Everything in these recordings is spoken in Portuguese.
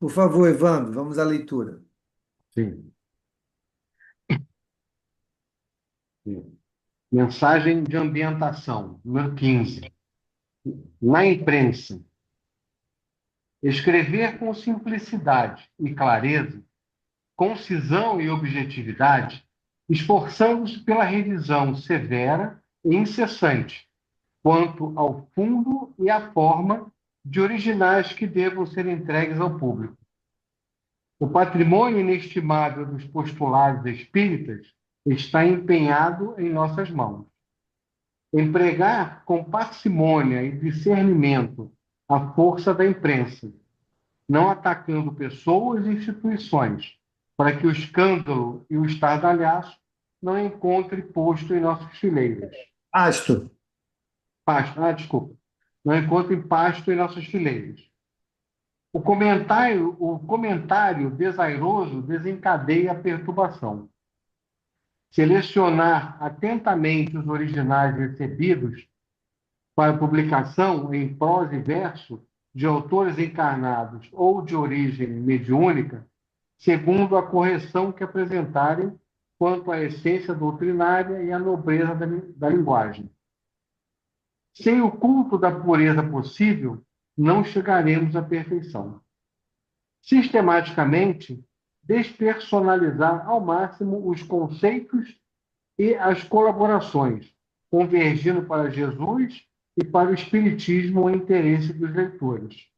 Por favor, Evandro, vamos à leitura. Sim, sim. Mensagem de ambientação, número 15. Na imprensa, escrever com simplicidade e clareza, concisão e objetividade, esforçando-se pela revisão severa e incessante quanto ao fundo e à forma de originais que devam ser entregues ao público. O patrimônio inestimável dos postulados espíritas está empenhado em nossas mãos. Empregar com parcimônia e discernimento a força da imprensa, não atacando pessoas e instituições, para que o escândalo e o estardalhaço não encontrem posto em nossas fileiras. Pasto. Desculpa. Não encontrem pasto em nossas fileiras. O comentário desairoso desencadeia a perturbação. Selecionar atentamente os originais recebidos para publicação em prosa e verso de autores encarnados ou de origem mediúnica, segundo a correção que apresentarem quanto à essência doutrinária e à nobreza da linguagem. Sem o culto da pureza possível, não chegaremos à perfeição. Sistematicamente, despersonalizar ao máximo os conceitos e as colaborações, convergindo para Jesus e para o Espiritismo o interesse dos leitores.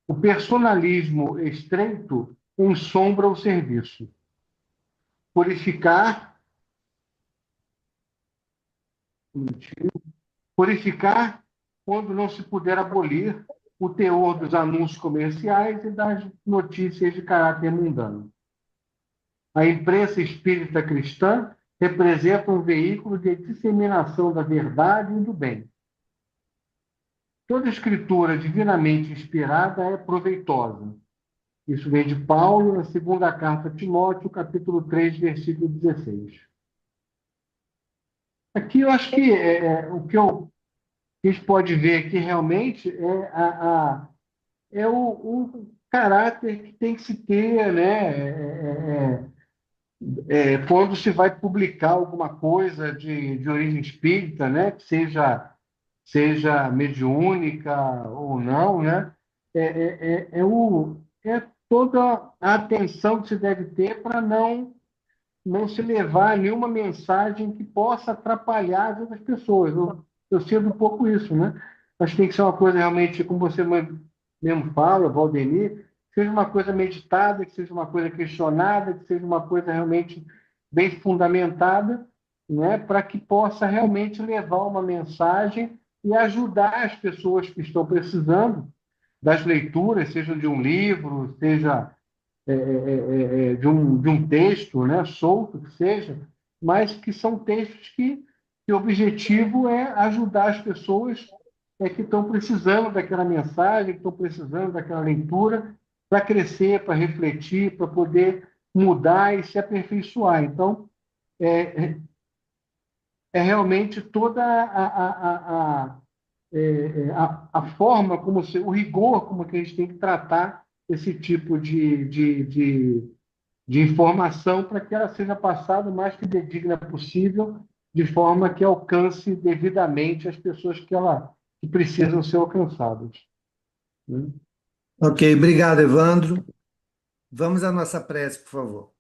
O personalismo estreito ensombra o serviço. Purificar, purificar quando não se puder abolir o teor dos anúncios comerciais e das notícias de caráter mundano. A imprensa espírita cristã representa um veículo de disseminação da verdade e do bem. Toda escritura divinamente inspirada é proveitosa. Isso vem de Paulo, na segunda carta a Timóteo, capítulo 3, versículo 16. Aqui eu acho que o que a gente pode ver aqui realmente é o caráter que tem que se ter, né? Quando se vai publicar alguma coisa de origem espírita, né? Que seja mediúnica ou não, né? É toda a atenção que se deve ter para não se levar a nenhuma mensagem que possa atrapalhar as outras pessoas. Eu sinto um pouco isso, né? Acho que tem que ser uma coisa realmente, como você mesmo fala, Valdemir, que seja uma coisa meditada, que seja uma coisa questionada, que seja uma coisa realmente bem fundamentada, né? Para que possa realmente levar uma mensagem e ajudar as pessoas que estão precisando das leituras, seja de um livro, seja de um texto, né, solto que seja, mas que são textos que o objetivo é ajudar as pessoas que estão precisando daquela mensagem, que estão precisando daquela leitura para crescer, para refletir, para poder mudar e se aperfeiçoar. Então, é, é realmente toda a forma como o rigor como que a gente tem que tratar esse tipo de informação para que ela seja passada o mais fidedigna possível, de forma que alcance devidamente as pessoas que precisam ser alcançadas, né? Ok, obrigado, Evandro. Vamos à nossa prece, por favor.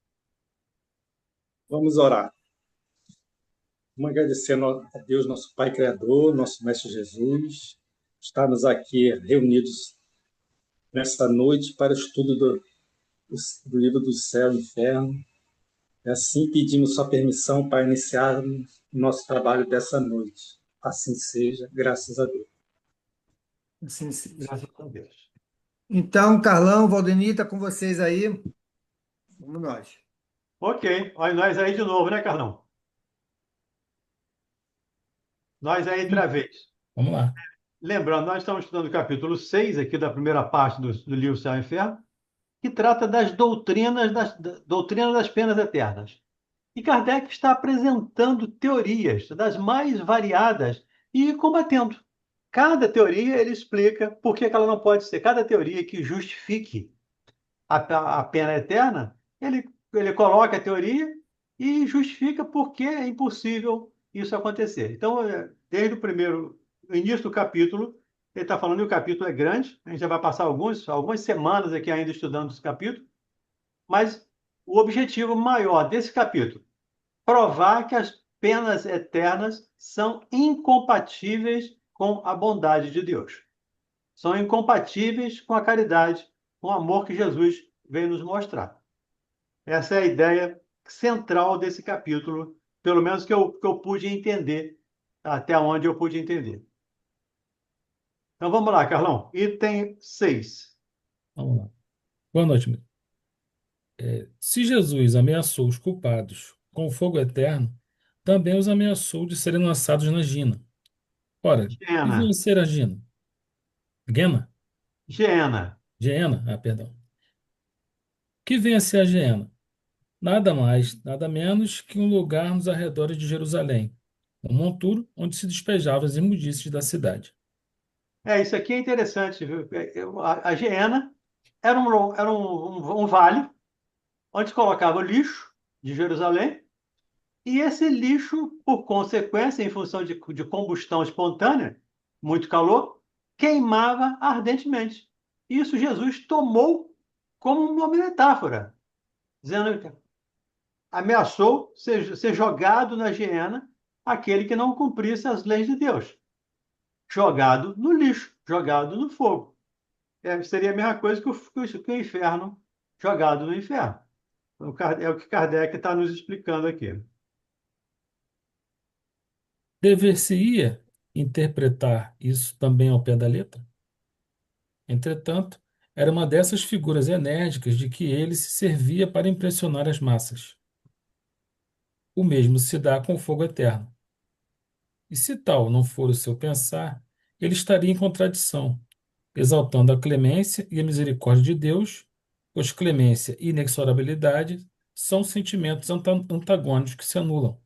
Vamos orar. Vamos agradecer a Deus, nosso Pai Criador, nosso Mestre Jesus, estarmos aqui reunidos nessa noite para o estudo do livro do Céu e Inferno. E assim pedimos sua permissão para iniciarmos o nosso trabalho dessa noite. Assim seja, graças a Deus. Assim seja. Graças a Deus. Então, Carlão, Valdemir, está com vocês aí. Vamos nós. Ok, olha nós aí de novo, né, Carlão? Nós aí outra vez. Vamos lá. Lembrando, nós estamos estudando o capítulo 6 aqui da primeira parte do livro Céu e Inferno, que trata das doutrinas das penas eternas. E Kardec está apresentando teorias das mais variadas e combatendo. Cada teoria ele explica por que ela não pode ser, cada teoria que justifique a pena eterna, ele coloca a teoria e justifica por que é impossível isso acontecer. Então, desde o primeiro, o início do capítulo, ele está falando, e o capítulo é grande, a gente já vai passar algumas semanas aqui ainda estudando esse capítulo, mas o objetivo maior desse capítulo, provar que as penas eternas são incompatíveis com a bondade de Deus. São incompatíveis com a caridade, com o amor que Jesus veio nos mostrar. Essa é a ideia central desse capítulo, pelo menos que eu pude entender, até onde eu pude entender. Então vamos lá, Carlão. Item 6. Vamos lá. Boa noite, amigo. Se Jesus ameaçou os culpados com o fogo eterno, também os ameaçou de serem lançados na Gina. Ora, que Geena. vinha a ser a Gina? Gena? Geena. Geena? Ah, perdão. Que vinha a ser a Geena? Nada mais, nada menos que um lugar nos arredores de Jerusalém, um monturo onde se despejavam as imundícies da cidade. Isso aqui é interessante, viu? A Geena era um vale onde se colocava o lixo de Jerusalém, e esse lixo, por consequência, em função de combustão espontânea, muito calor, queimava ardentemente. Isso Jesus tomou como uma metáfora, dizendo que ameaçou ser jogado na hiena aquele que não cumprisse as leis de Deus, jogado no lixo, jogado no fogo. Seria a mesma coisa que o inferno, jogado no inferno. É o que Kardec está nos explicando aqui. Dever-se-ia interpretar isso também ao pé da letra? Entretanto, era uma dessas figuras enérgicas de que ele se servia para impressionar as massas. O mesmo se dá com o fogo eterno. E se tal não for o seu pensar, ele estaria em contradição, exaltando a clemência e a misericórdia de Deus, pois clemência e inexorabilidade são sentimentos antagônicos que se anulam.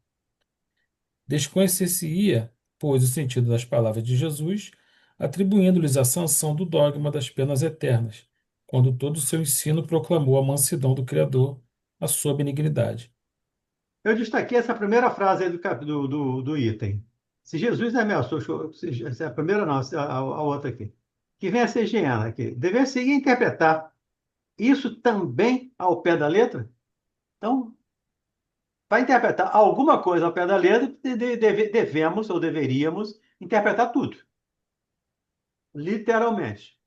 Desconhecer-se-ia, pois, o sentido das palavras de Jesus, atribuindo-lhes a sanção do dogma das penas eternas, quando todo o seu ensino proclamou a mansidão do Criador, a sua benignidade. Eu destaquei essa primeira frase aí do item. Se Jesus ameaçou, se a primeira não, a outra aqui, que vem a ser higiena aqui, dever seguir interpretar isso também ao pé da letra? Então, para interpretar alguma coisa ao pé da letra, devemos ou deveríamos interpretar tudo, literalmente.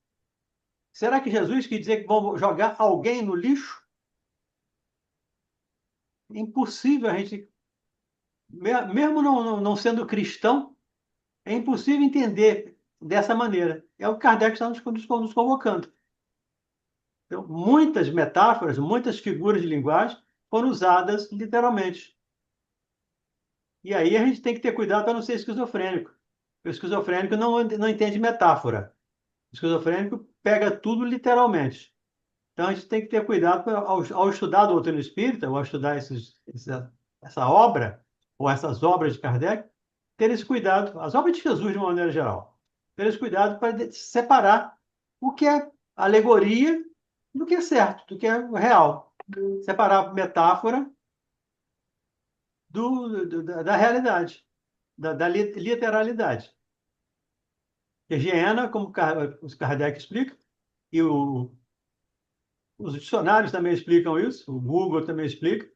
Será que Jesus quis dizer que vamos jogar alguém no lixo? É impossível a gente, mesmo não sendo cristão, é impossível entender dessa maneira. É o que Kardec está nos convocando. Então, muitas metáforas, muitas figuras de linguagem foram usadas literalmente. E aí a gente tem que ter cuidado para não ser esquizofrênico. O esquizofrênico não entende metáfora. O esquizofrênico pega tudo literalmente. Então a gente tem que ter cuidado ao estudar a doutrina espírita, ou ao estudar essa obra, ou essas obras de Kardec, ter esse cuidado, as obras de Jesus de uma maneira geral, ter esse cuidado para separar o que é alegoria do que é certo, do que é real. Separar a metáfora da realidade, da literalidade. A higiena, como o Kardec explica, e os dicionários também explicam isso, o Google também explica,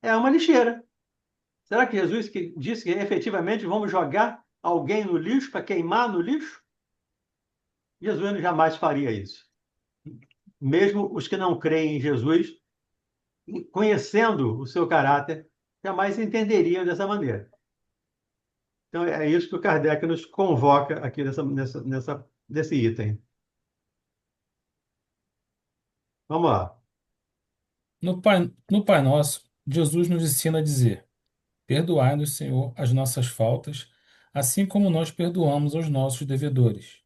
é uma lixeira. Será que Jesus disse que efetivamente vamos jogar alguém no lixo para queimar no lixo? Jesus jamais faria isso. Mesmo os que não creem em Jesus, conhecendo o seu caráter, jamais entenderiam dessa maneira. Então, é isso que o Kardec nos convoca aqui nesse item. Vamos lá. No Pai Nosso, Jesus nos ensina a dizer: Perdoai-nos, Senhor, as nossas faltas, assim como nós perdoamos aos nossos devedores.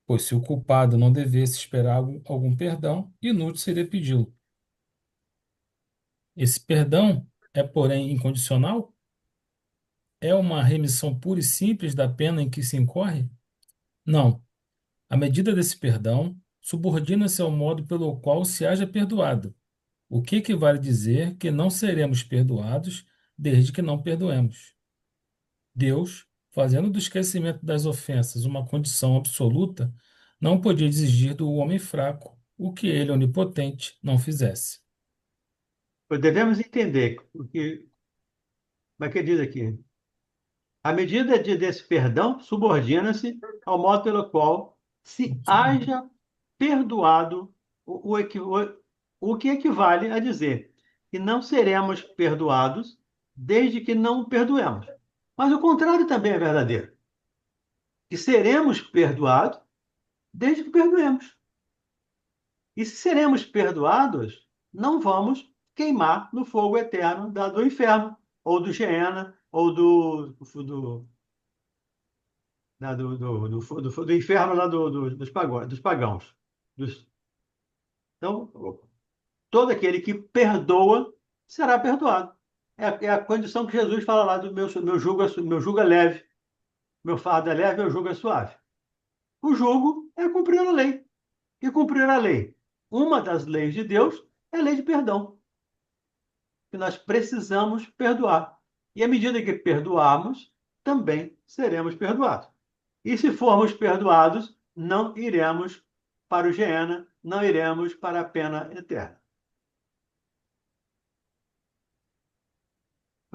Pois se o culpado não devesse esperar algum perdão, inútil seria pedi-lo. Esse perdão é, porém, incondicional? É uma remissão pura e simples da pena em que se incorre? Não. A medida desse perdão subordina-se ao modo pelo qual se haja perdoado, o que equivale dizer que não seremos perdoados desde que não perdoemos. Deus, fazendo do esquecimento das ofensas uma condição absoluta, não podia exigir do homem fraco o que ele, onipotente, não fizesse. Devemos entender o que, como é que diz aqui? A medida desse perdão subordina-se ao modo pelo qual se haja perdoado o que equivale a dizer que não seremos perdoados desde que não perdoemos. Mas o contrário também é verdadeiro, que seremos perdoados desde que perdoemos. E se seremos perdoados, não vamos queimar no fogo eterno do inferno, ou do Geena, ou do inferno lá dos pagãos. Então, todo aquele que perdoa será perdoado. É a condição que Jesus fala lá do meu jugo é leve, meu fardo é leve, meu jugo é suave. O jugo é cumprir a lei. E cumprir a lei. Uma das leis de Deus é a lei de perdão, que nós precisamos perdoar. E à medida que perdoarmos, também seremos perdoados. E se formos perdoados, não iremos para o Geena, não iremos para a pena eterna.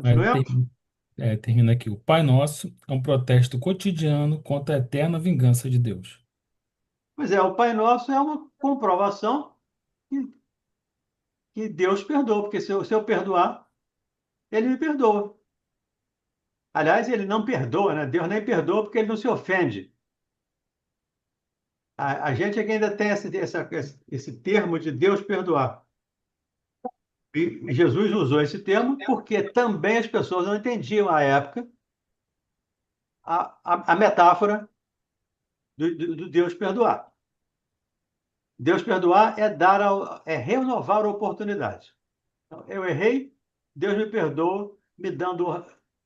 Aí Continuemos? termina aqui. O Pai Nosso é um protesto cotidiano contra a eterna vingança de Deus. Pois é, o Pai Nosso é uma comprovação que, que Deus perdoa, porque se eu perdoar, ele me perdoa. Aliás, ele não perdoa, né? Deus nem perdoa porque ele não se ofende. A gente é que ainda tem esse termo de Deus perdoar. E Jesus usou esse termo porque também as pessoas não entendiam à época a metáfora do Deus perdoar. Deus perdoar é renovar a oportunidade. Então, eu errei, Deus me perdoa,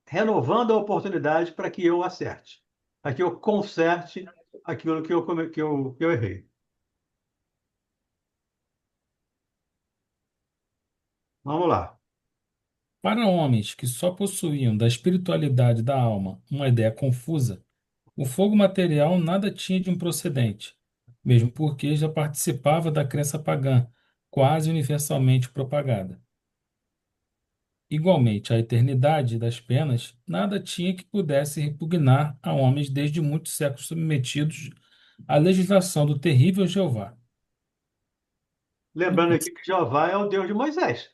renovando a oportunidade para que eu acerte, para que eu conserte aquilo que eu errei. Vamos lá. Para homens que só possuíam da espiritualidade da alma uma ideia confusa, o fogo material nada tinha de improcedente, mesmo porque já participava da crença pagã, quase universalmente propagada. Igualmente, a eternidade das penas nada tinha que pudesse repugnar a homens desde muitos séculos submetidos à legislação do terrível Jeová. Lembrando aqui que Jeová é o Deus de Moisés.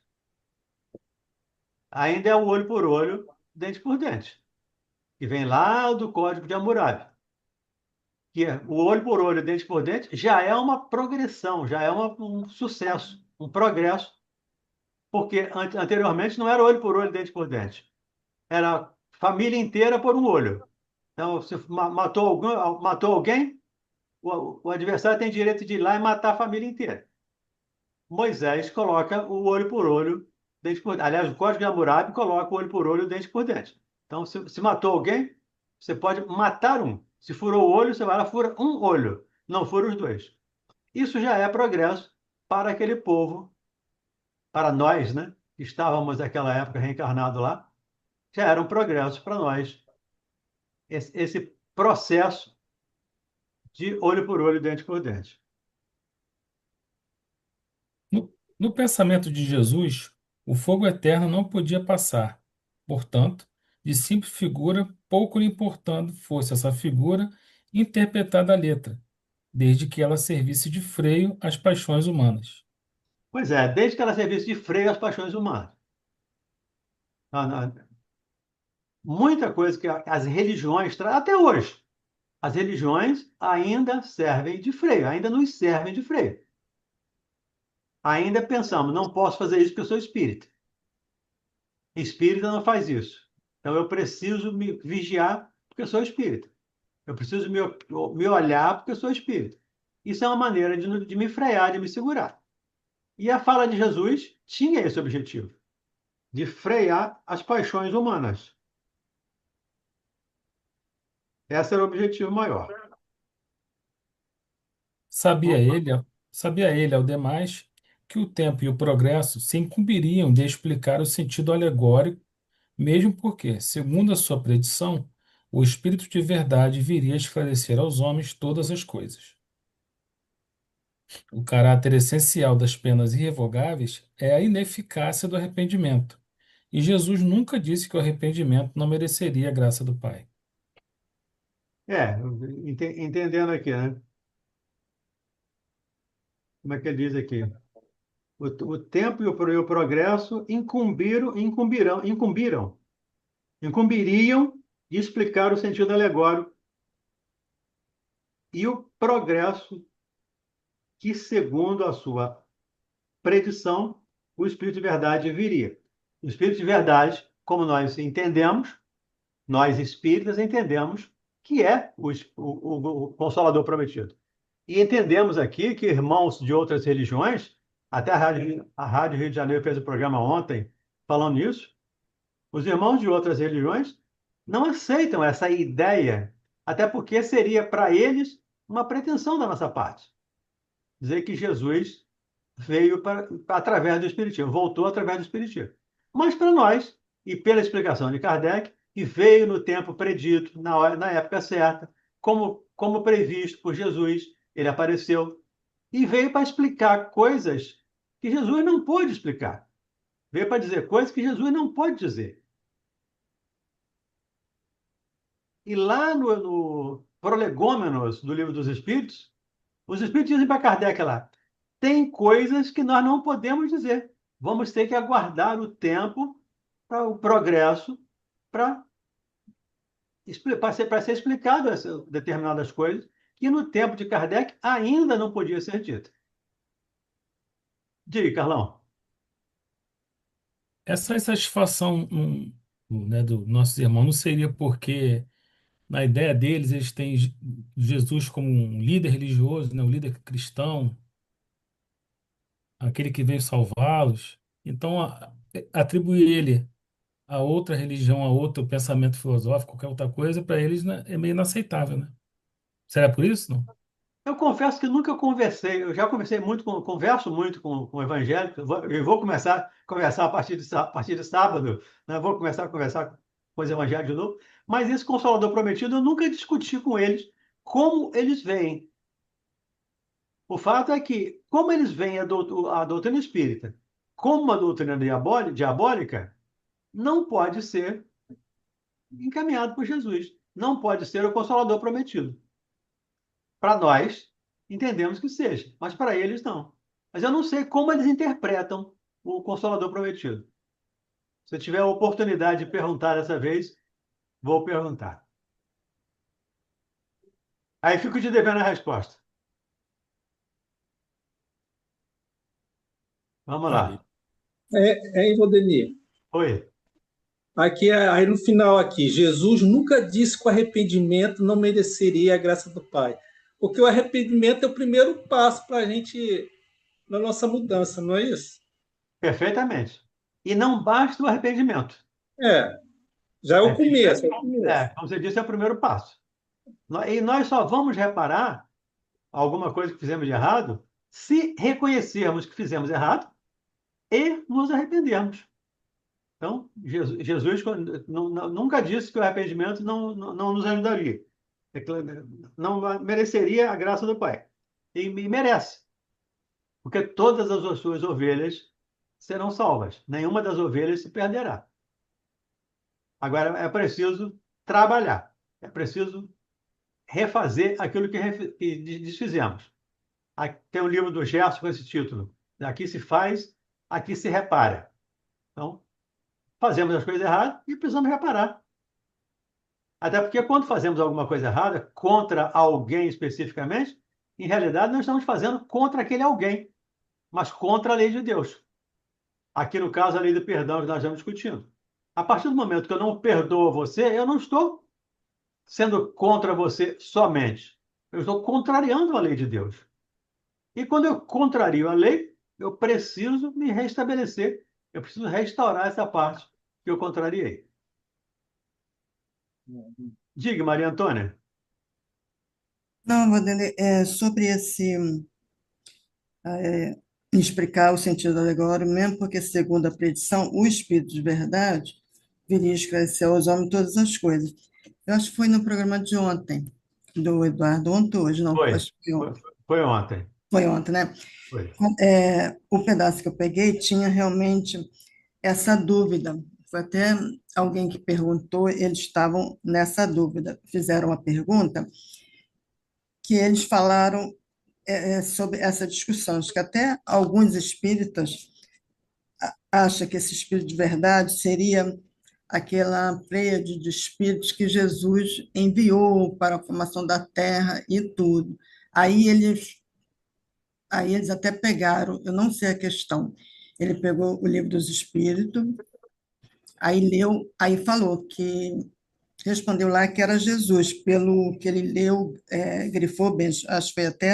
Ainda é o olho por olho, dente por dente, que vem lá do Código de Hammurabi. Que é o olho por olho, dente por dente, já é uma progressão, já é um sucesso, um progresso, porque anteriormente não era olho por olho, dente por dente. Era família inteira por um olho. Então, se matou alguém, o adversário tem direito de ir lá e matar a família inteira. Moisés coloca o olho por olho, dente por dente. Aliás, o Código de Hammurabi coloca o olho por olho, dente por dente. Então, se matou alguém, você pode matar um. Se furou o olho, você vai lá, fura um olho, não fura os dois. Isso já é progresso para aquele povo, para nós, né? Que estávamos naquela época reencarnado lá, já era um progresso para nós. Esse processo de olho por olho, dente por dente. No pensamento de Jesus, o fogo eterno não podia passar. Portanto, de simples figura, pouco lhe importando fosse essa figura interpretada a letra, desde que ela servisse de freio às paixões humanas. Pois é, desde que ela servisse de freio às paixões humanas. Muita coisa que as religiões, até hoje, as religiões ainda servem de freio, ainda nos servem de freio. Ainda pensamos, não posso fazer isso porque eu sou espírita. Espírita não faz isso. Então eu preciso me vigiar porque eu sou espírita. Eu preciso me olhar porque eu sou espírita. Isso é uma maneira de me frear, de me segurar. E a fala de Jesus tinha esse objetivo, de frear as paixões humanas. Esse era o objetivo maior. Sabia ele, sabia ele, ao demais, que o tempo e o progresso se incumbiriam de explicar o sentido alegórico, mesmo porque, segundo a sua predição, o Espírito de verdade viria a esclarecer aos homens todas as coisas. O caráter essencial das penas irrevogáveis é a ineficácia do arrependimento, e Jesus nunca disse que o arrependimento não mereceria a graça do Pai. É, entendendo aqui, né? Como é que ele diz aqui? O tempo e o progresso incumbiriam de explicar o sentido alegórico e o progresso que, segundo a sua predição, o Espírito de verdade viria. O Espírito de verdade, como nós entendemos, nós espíritas entendemos que é o Consolador prometido. E entendemos aqui que irmãos de outras religiões, até a Rádio Rio de Janeiro fez o programa ontem falando nisso, os irmãos de outras religiões não aceitam essa ideia, até porque seria para eles uma pretensão da nossa parte. Dizer que Jesus veio através do Espiritismo, voltou através do Espiritismo. Mas para nós, e pela explicação de Kardec, que veio no tempo predito, na época certa, como previsto por Jesus, ele apareceu e veio para explicar coisas que Jesus não pôde explicar. Veio para dizer coisas que Jesus não pode dizer. E lá no Prolegômenos do Livro dos Espíritos, os Espíritos dizem para Kardec lá, tem coisas que nós não podemos dizer. Vamos ter que aguardar o tempo para o progresso, para ser explicado determinadas coisas, que no tempo de Kardec ainda não podia ser dito. Diga, Carlão. Essa insatisfação né, do nossos irmãos não seria porque, na ideia deles, eles têm Jesus como um líder religioso, né, um líder cristão, aquele que veio salvá-los. Então, atribuir ele a outra religião, a outro pensamento filosófico, qualquer outra coisa, para eles, né, é meio inaceitável, né? Será por isso, não? Eu confesso que nunca conversei, eu já conversei muito, converso muito com evangélicos, eu vou começar a conversar a partir de sábado, né? Vou começar a conversar com os evangélicos de novo, mas esse Consolador Prometido eu nunca discuti com eles como eles veem. O fato é que, como eles veem a doutrina espírita como uma doutrina diabólica, não pode ser encaminhado por Jesus. Não pode ser o Consolador Prometido. Para nós, entendemos que seja, mas para eles não. Mas eu não sei como eles interpretam o Consolador Prometido. Se eu tiver a oportunidade de perguntar dessa vez, vou perguntar. Aí fico te devendo a resposta. Vamos Tá aí. lá. Hein, Valdemir? Oi. Aqui, aí no final aqui, Jesus nunca disse que o arrependimento não mereceria a graça do Pai. Porque o arrependimento é o primeiro passo para a gente, na nossa mudança, não é isso? Perfeitamente. E não basta o arrependimento. É, já é o começo, é o começo. Como você disse, é o primeiro passo. E nós só vamos reparar alguma coisa que fizemos de errado se reconhecermos que fizemos errado e nos arrependermos. Então, Jesus nunca disse que o arrependimento não nos ajudaria. Não mereceria a graça do Pai. E merece, porque todas as suas ovelhas serão salvas. Nenhuma das ovelhas se perderá. Agora, é preciso trabalhar. É preciso refazer aquilo que desfizemos. Tem um livro do Gerson com esse título. Aqui se faz, aqui se repara. Então, fazemos as coisas erradas e precisamos reparar. Até porque quando fazemos alguma coisa errada contra alguém especificamente, em realidade não estamos fazendo contra aquele alguém, mas contra a lei de Deus. Aqui no caso, a lei do perdão que nós estamos discutindo. A partir do momento que eu não perdoo você, eu não estou sendo contra você somente. Eu estou contrariando a lei de Deus. E quando eu contrario a lei, eu preciso me restabelecer. Eu preciso restaurar essa parte que eu contrariei. Diga, Maria Antônia. Não, Vanderlei, sobre explicar o sentido alegórico, mesmo porque, segundo a predição, o Espírito de verdade viria esclarecer aos homens todas as coisas. Eu acho que foi no programa de ontem, do Eduardo, ontem, hoje, não, Foi, acho que foi, foi ontem. foi ontem, né? Foi. O pedaço que eu peguei tinha realmente essa dúvida. Foi até alguém que perguntou, eles estavam nessa dúvida. Fizeram uma pergunta que eles falaram sobre essa discussão. Acho que até alguns espíritas acham que esse espírito de verdade seria aquela pleiade de espíritos que Jesus enviou para a formação da Terra e tudo. Aí eles, aí eles até pegaram, eu não sei a questão, ele pegou o livro dos Espíritos, aí leu, aí falou que respondeu lá que era Jesus, pelo que ele leu, grifou bem, acho que foi até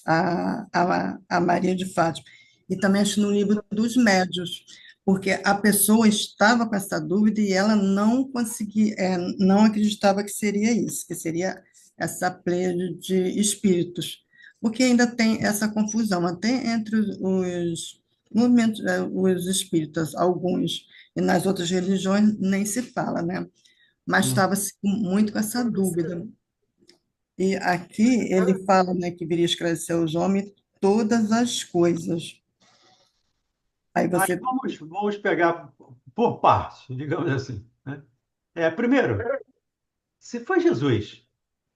a Maria de Fátima. E também acho no livro dos médios, porque a pessoa estava com essa dúvida e ela não conseguia, não acreditava que seria isso, que seria essa pleia de espíritos, porque ainda tem essa confusão, até entre os movimentos, os espíritas, alguns, e nas outras religiões nem se fala, né? Mas Hum. estava muito com essa dúvida. E aqui ele fala, né, que viria esclarecer aos homens todas as coisas. Aí Aí você. vamos pegar por partes, digamos assim, né? Primeiro, se foi Jesus,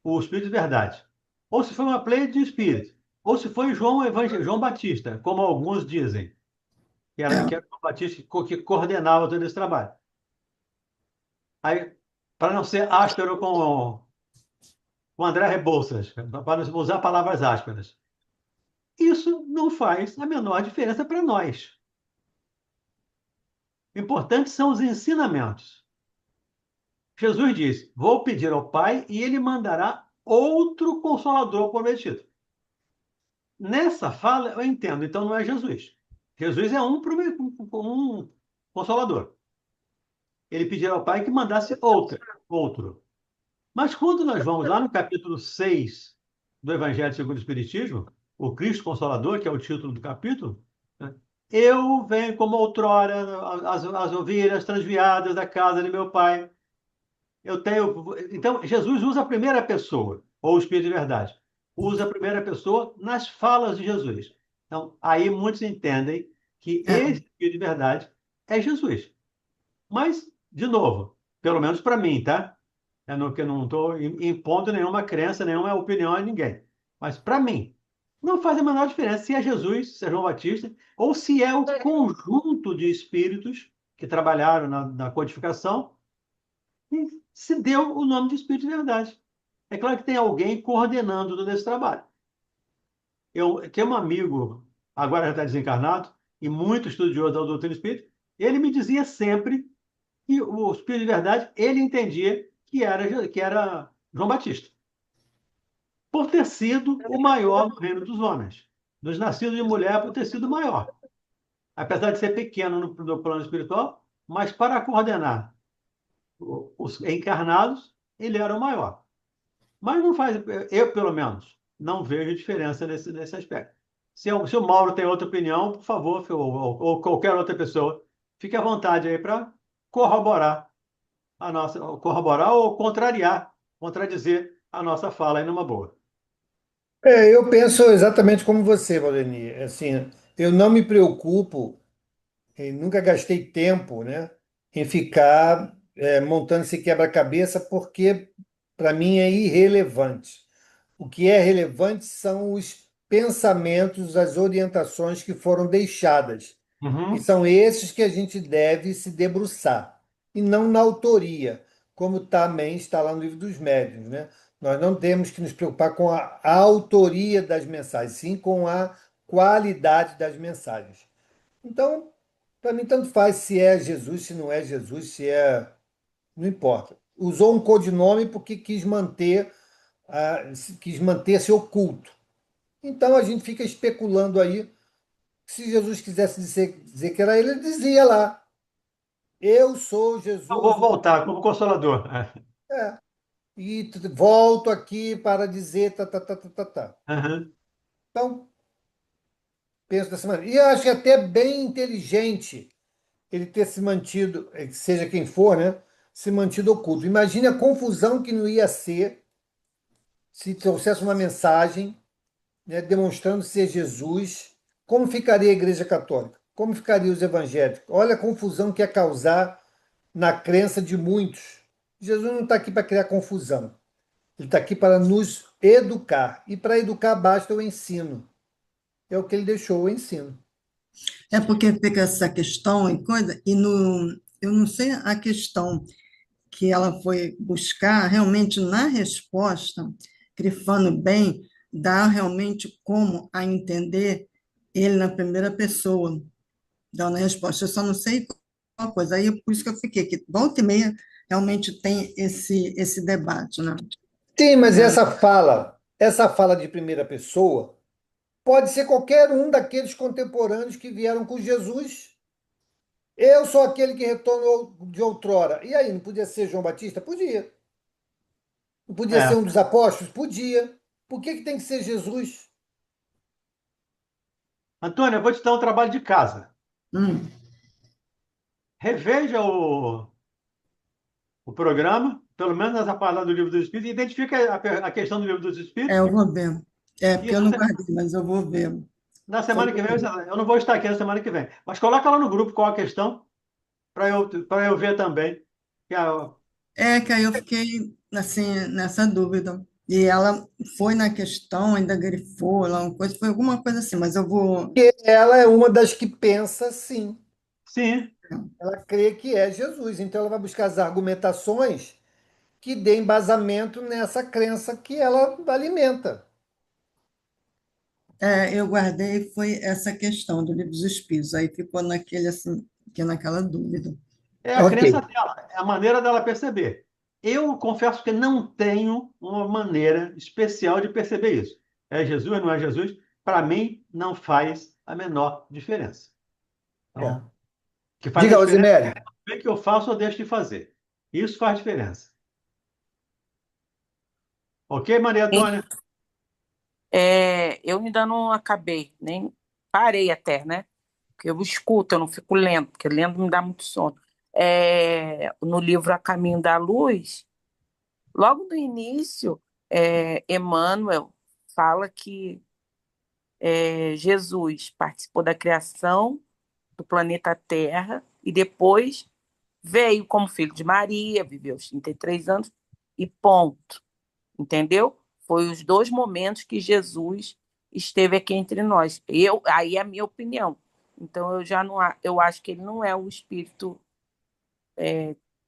o Espírito de verdade, ou se foi uma pleia de espírito, ou se foi João Batista, como alguns dizem, que É, era João Batista que coordenava todo esse trabalho. Aí, para não ser áspero com André Rebouças, para não usar palavras ásperas, isso não faz a menor diferença para nós. O importante são os ensinamentos. Jesus disse: Vou pedir ao Pai e ele mandará outro consolador prometido. Nessa fala, eu entendo, então não é Jesus. Jesus é um consolador. Ele pedirá ao Pai que mandasse outro. Mas quando nós vamos lá no capítulo 6 do Evangelho segundo o Espiritismo, o Cristo Consolador, que é o título do capítulo, né? Eu venho como outrora as ovelhas transviadas da casa de meu pai. Eu tenho. Então, Jesus usa a primeira pessoa, ou o Espírito de verdade. Usa a primeira pessoa nas falas de Jesus. Então, aí muitos entendem que é, esse Espírito de verdade é Jesus. Mas, de novo, pelo menos para mim, tá? Que eu não estou impondo nenhuma crença, nenhuma opinião a ninguém. Mas, para mim, não faz a menor diferença se é Jesus, se é João Batista, ou se é o conjunto de espíritos que trabalharam na codificação e se deu o nome de Espírito de Verdade. É claro que tem alguém coordenando todo esse trabalho. Eu tenho um amigo, agora já está desencarnado, e muito estudioso da doutrina espírita, ele me dizia sempre que o Espírito de Verdade, ele entendia que era João Batista, por ter sido o maior no reino dos homens. Dos nascidos de mulher, por ter sido o maior. Apesar de ser pequeno no plano espiritual, mas para coordenar os encarnados, ele era o maior. Mas não faz, eu pelo menos, não vejo diferença nesse aspecto. Se o Mauro tem outra opinião, por favor, ou qualquer outra pessoa, fique à vontade aí para corroborar corroborar ou contradizer a nossa fala aí numa boa. Eu penso exatamente como você, Valdemir. Assim, eu não me preocupo, e nunca gastei tempo, né, em ficar montando esse quebra-cabeça, porque para mim é irrelevante. O que é relevante são os pensamentos, as orientações que foram deixadas. E Uhum. são esses que a gente deve se debruçar, e não na autoria, como também está lá no Livro dos Médiuns, né? Nós não temos que nos preocupar com a autoria das mensagens, sim com a qualidade das mensagens. Então, para mim, tanto faz se é Jesus, se não é Jesus, se é. Não importa. Usou um codinome porque quis manter-se oculto. Então a gente fica especulando aí. Se Jesus quisesse dizer que era ele, ele dizia lá: Eu sou Eu Jesus, vou o voltar como consolador. É. e volto aqui para dizer tá, tá, tá, tá, tá, tá. Aham. Então, penso dessa maneira. E eu acho que é até bem inteligente ele ter se mantido, seja quem for, né? Se mantido oculto. Imagine a confusão que não ia ser se trouxesse uma mensagem, né, demonstrando ser Jesus. Como ficaria a Igreja Católica? Como ficariam os evangélicos? Olha a confusão que ia causar na crença de muitos. Jesus não está aqui para criar confusão. Ele está aqui para nos educar. E para educar basta o ensino. É o que ele deixou, o ensino. É porque fica essa questão e coisa, e no, eu não sei a questão que ela foi buscar, realmente na resposta, grifando bem, dá realmente como a entender ele na primeira pessoa, dando a resposta. Eu só não sei qual coisa. Aí, por isso que eu fiquei, que volta e meia realmente tem esse debate, né? Sim, mas É, essa fala de primeira pessoa, pode ser qualquer um daqueles contemporâneos que vieram com Jesus. Eu sou aquele que retornou de outrora. E aí, não podia ser João Batista? Podia. Não podia ser É. um dos apóstolos? Podia. Por que que tem que ser Jesus? Antônio, eu vou te dar um trabalho de casa. hum, Reveja o programa, pelo menos nessa parte lá do Livro dos Espíritos, e identifica a questão do Livro dos Espíritos. eu vou ver. É, E porque eu não guardei, mas eu vou ver. na Só semana que vem, vou- eu não vou estar aqui na semana que vem, mas coloca lá no grupo qual a questão, para eu ver também. Que É que aí eu fiquei, assim, nessa dúvida. E ela foi na questão, ainda grifou lá uma coisa, foi alguma coisa assim, mas eu vou. Ela é uma das que pensa sim. sim, Ela crê que é Jesus. Então ela vai buscar as argumentações que dê embasamento nessa crença que ela alimenta. Eu guardei foi essa questão do livro dos Espíritos, aí ficou naquele assim, que naquela dúvida. é a Ok. crença dela, é a maneira dela perceber. Eu confesso que não tenho uma maneira especial de perceber isso. É Jesus ou não é Jesus? Para mim, não faz a menor diferença. É. Então, o que faz a Diga, diferença Rosemary. é o que eu faço ou deixo de fazer. Isso faz diferença. Ok, Maria Antônia? Eu ainda não acabei, nem parei até, né? Porque eu escuto, eu não fico lendo, porque lendo me dá muito sono. No livro A Caminho da Luz, logo no início, Emmanuel fala que Jesus participou da criação do planeta Terra e depois veio como filho de Maria, viveu os 33 anos e ponto. Entendeu? Foi os dois momentos que Jesus esteve aqui entre nós. Aí é a minha opinião. Então eu já não, eu acho que ele não é o espírito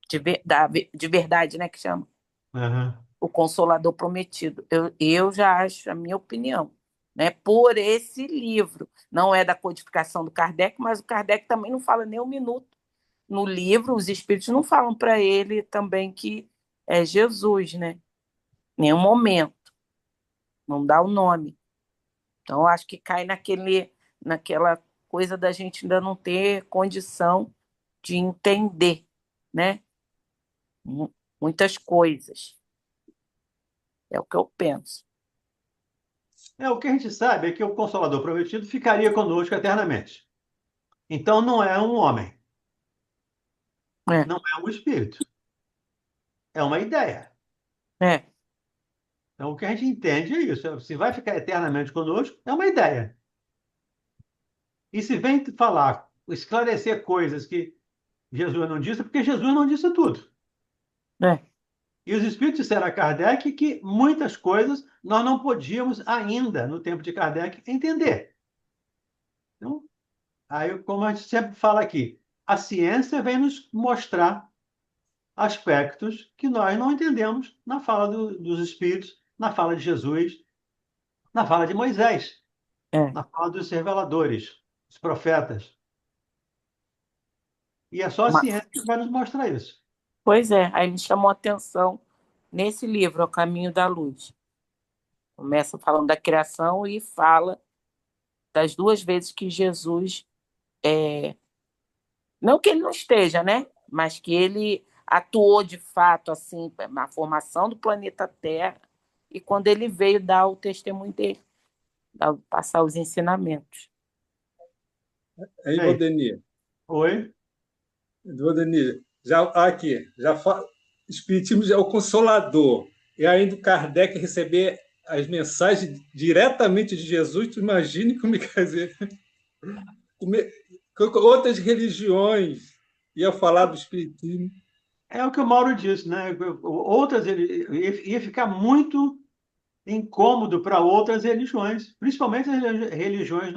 de verdade, né, que chama Aham. o consolador prometido. Eu já acho a minha opinião, né? Por esse livro, não é da codificação do Kardec, mas o Kardec também não fala nem um minuto no livro. Os espíritos não falam para ele também que é Jesus, né? Nenhum momento, não dá o nome. Então, eu acho que cai naquela coisa da gente ainda não ter condição de entender, né? Muitas coisas. É o que eu penso. O que a gente sabe é que o Consolador Prometido ficaria conosco eternamente. Então, não é um homem, É, não é um espírito, é uma ideia. é, Então, o que a gente entende é isso. Se vai ficar eternamente conosco, é uma ideia. E se vem falar, esclarecer coisas que Jesus não disse, é porque Jesus não disse tudo. é. E os espíritos disseram a Kardec que muitas coisas nós não podíamos ainda, no tempo de Kardec, entender. Então, aí, como a gente sempre fala aqui, a ciência vem nos mostrar aspectos que nós não entendemos na fala dos espíritos, na fala de Jesus, na fala de Moisés, É. na fala dos reveladores, dos profetas. E é só a Ma- ciência que vai nos mostrar isso. Pois é, aí me chamou a atenção nesse livro, O Caminho da Luz. Começa falando da criação e fala das duas vezes que Jesus, não que ele não esteja, né? Mas que ele atuou de fato assim na formação do planeta Terra e quando ele veio dar o testemunho dele, passar os ensinamentos. Aí, Ei, Valdemir, oi? Valdemir, já aqui, Espiritismo já é o consolador. E ainda o Kardec receber as mensagens diretamente de Jesus, tu imagine como quer dizer, outras religiões iam falar do Espiritismo. É o que o Mauro disse, né? Outras ia ficar muito incômodo para outras religiões, principalmente as religiões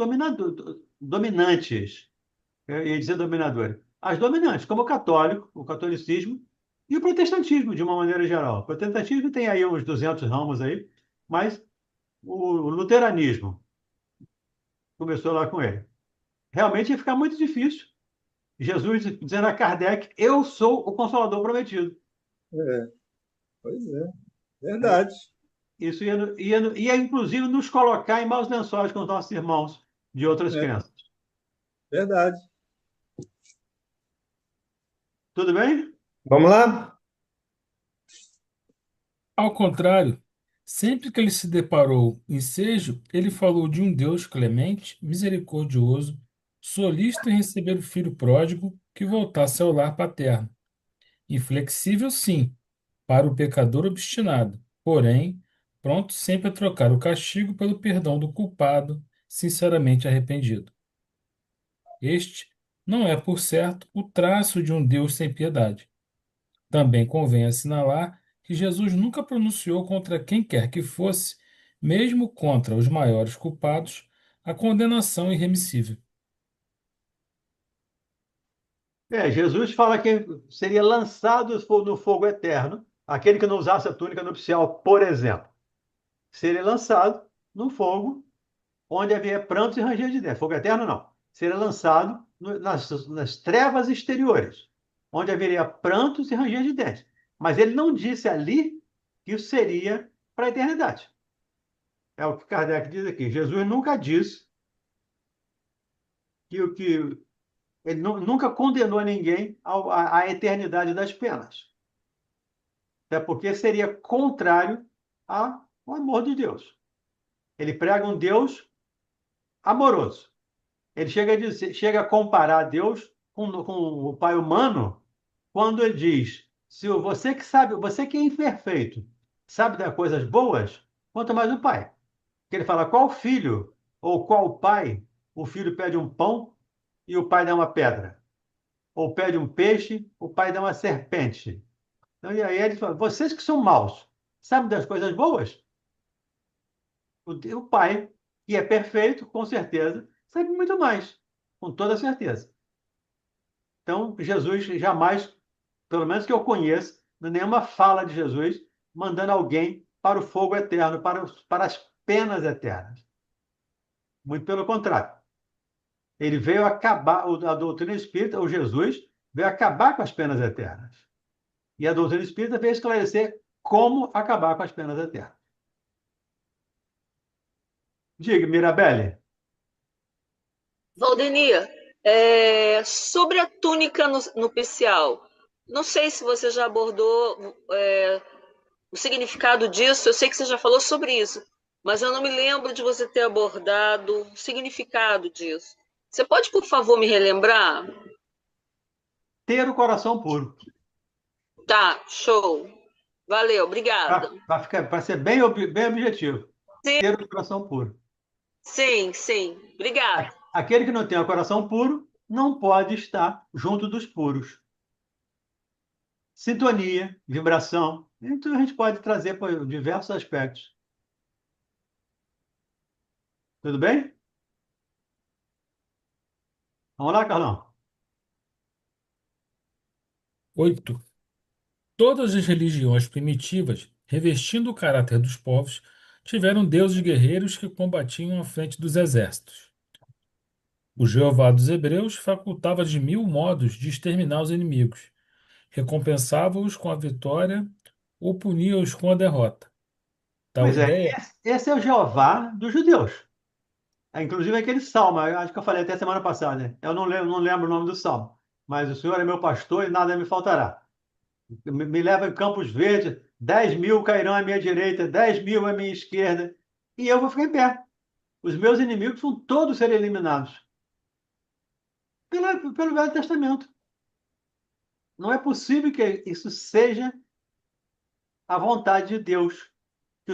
dominantes. Eu ia dizer dominadora. As dominantes, como o católico, o catolicismo e o protestantismo, de uma maneira geral. O protestantismo tem aí uns 200 ramos aí, mas o luteranismo começou lá com ele. Realmente ia ficar muito difícil. Jesus dizendo a Kardec, eu sou o Consolador prometido. É, pois é, verdade. Isso ia, inclusive, nos colocar em maus lençóis com os nossos irmãos de outras É, crenças. verdade. Tudo bem? Vamos lá? Ao contrário, sempre que ele se deparou em ensejo, ele falou de um Deus clemente, misericordioso, solícito em receber o filho pródigo que voltasse ao lar paterno. Inflexível, sim, para o pecador obstinado, porém, pronto sempre a trocar o castigo pelo perdão do culpado, sinceramente arrependido. Este não é, por certo, o traço de um Deus sem piedade. Também convém assinalar que Jesus nunca pronunciou contra quem quer que fosse, mesmo contra os maiores culpados, a condenação irremissível. Jesus fala que seria lançado no fogo eterno, aquele que não usasse a túnica nupcial, por exemplo, seria lançado no fogo onde havia prantos e ranger de dentes. Fogo eterno, não. Seria lançado nas trevas exteriores, onde haveria prantos e ranger de dentes. Mas ele não disse ali que isso seria para a eternidade. É o que Kardec diz aqui. Jesus nunca disse que ele nunca condenou ninguém à eternidade das penas. Até porque seria contrário ao amor de Deus. Ele prega um Deus amoroso. Ele chega a comparar Deus com o pai humano quando ele diz: se você que sabe, você que é imperfeito, sabe das coisas boas, quanto mais o pai. Que ele fala: qual filho ou qual pai o filho pede um pão e o pai dá uma pedra? Ou pede um peixe, o pai dá uma serpente? Então, e aí ele fala: vocês que são maus, sabem das coisas boas? O pai, que é perfeito, com certeza, sabe muito mais, com toda certeza. Então, Jesus jamais, pelo menos que eu conheça, nenhuma fala de Jesus mandando alguém para o fogo eterno, para as penas eternas. Muito pelo contrário. Ele veio acabar, a doutrina espírita, o Jesus, veio acabar com as penas eternas. E a doutrina espírita veio esclarecer como acabar com as penas eternas. Diga, Mirabelle. Valdemir, sobre a túnica nupcial, não sei se você já abordou o significado disso, eu sei que você já falou sobre isso, mas eu não me lembro de você ter abordado o significado disso. Você pode, por favor, me relembrar? Ter o coração puro. Tá, show. Valeu, obrigada. Para ser bem objetivo. Sim. Ter o coração puro. Sim, sim. Obrigada. Aquele que não tem o coração puro não pode estar junto dos puros. Sintonia, vibração, então a gente pode trazer para diversos aspectos. Tudo bem? Vamos lá, Carlão? 8. Todas as religiões primitivas, revestindo o caráter dos povos, tiveram deuses guerreiros que combatiam à frente dos exércitos. O Jeová dos Hebreus facultava de 1000 modos de exterminar os inimigos, recompensava-os com a vitória ou punia-os com a derrota. Tal Pois é, ideia, esse é o Jeová dos judeus. Inclusive aquele salmo, acho que eu falei até semana passada, né? Eu não lembro o nome do salmo, mas o Senhor é meu pastor e nada me faltará. Me leva em Campos Verdes, 10 mil cairão à minha direita, 10 mil à minha esquerda, e eu vou ficar em pé. Os meus inimigos vão todos ser eliminados pelo Velho Testamento. Não é possível que isso seja a vontade de Deus, que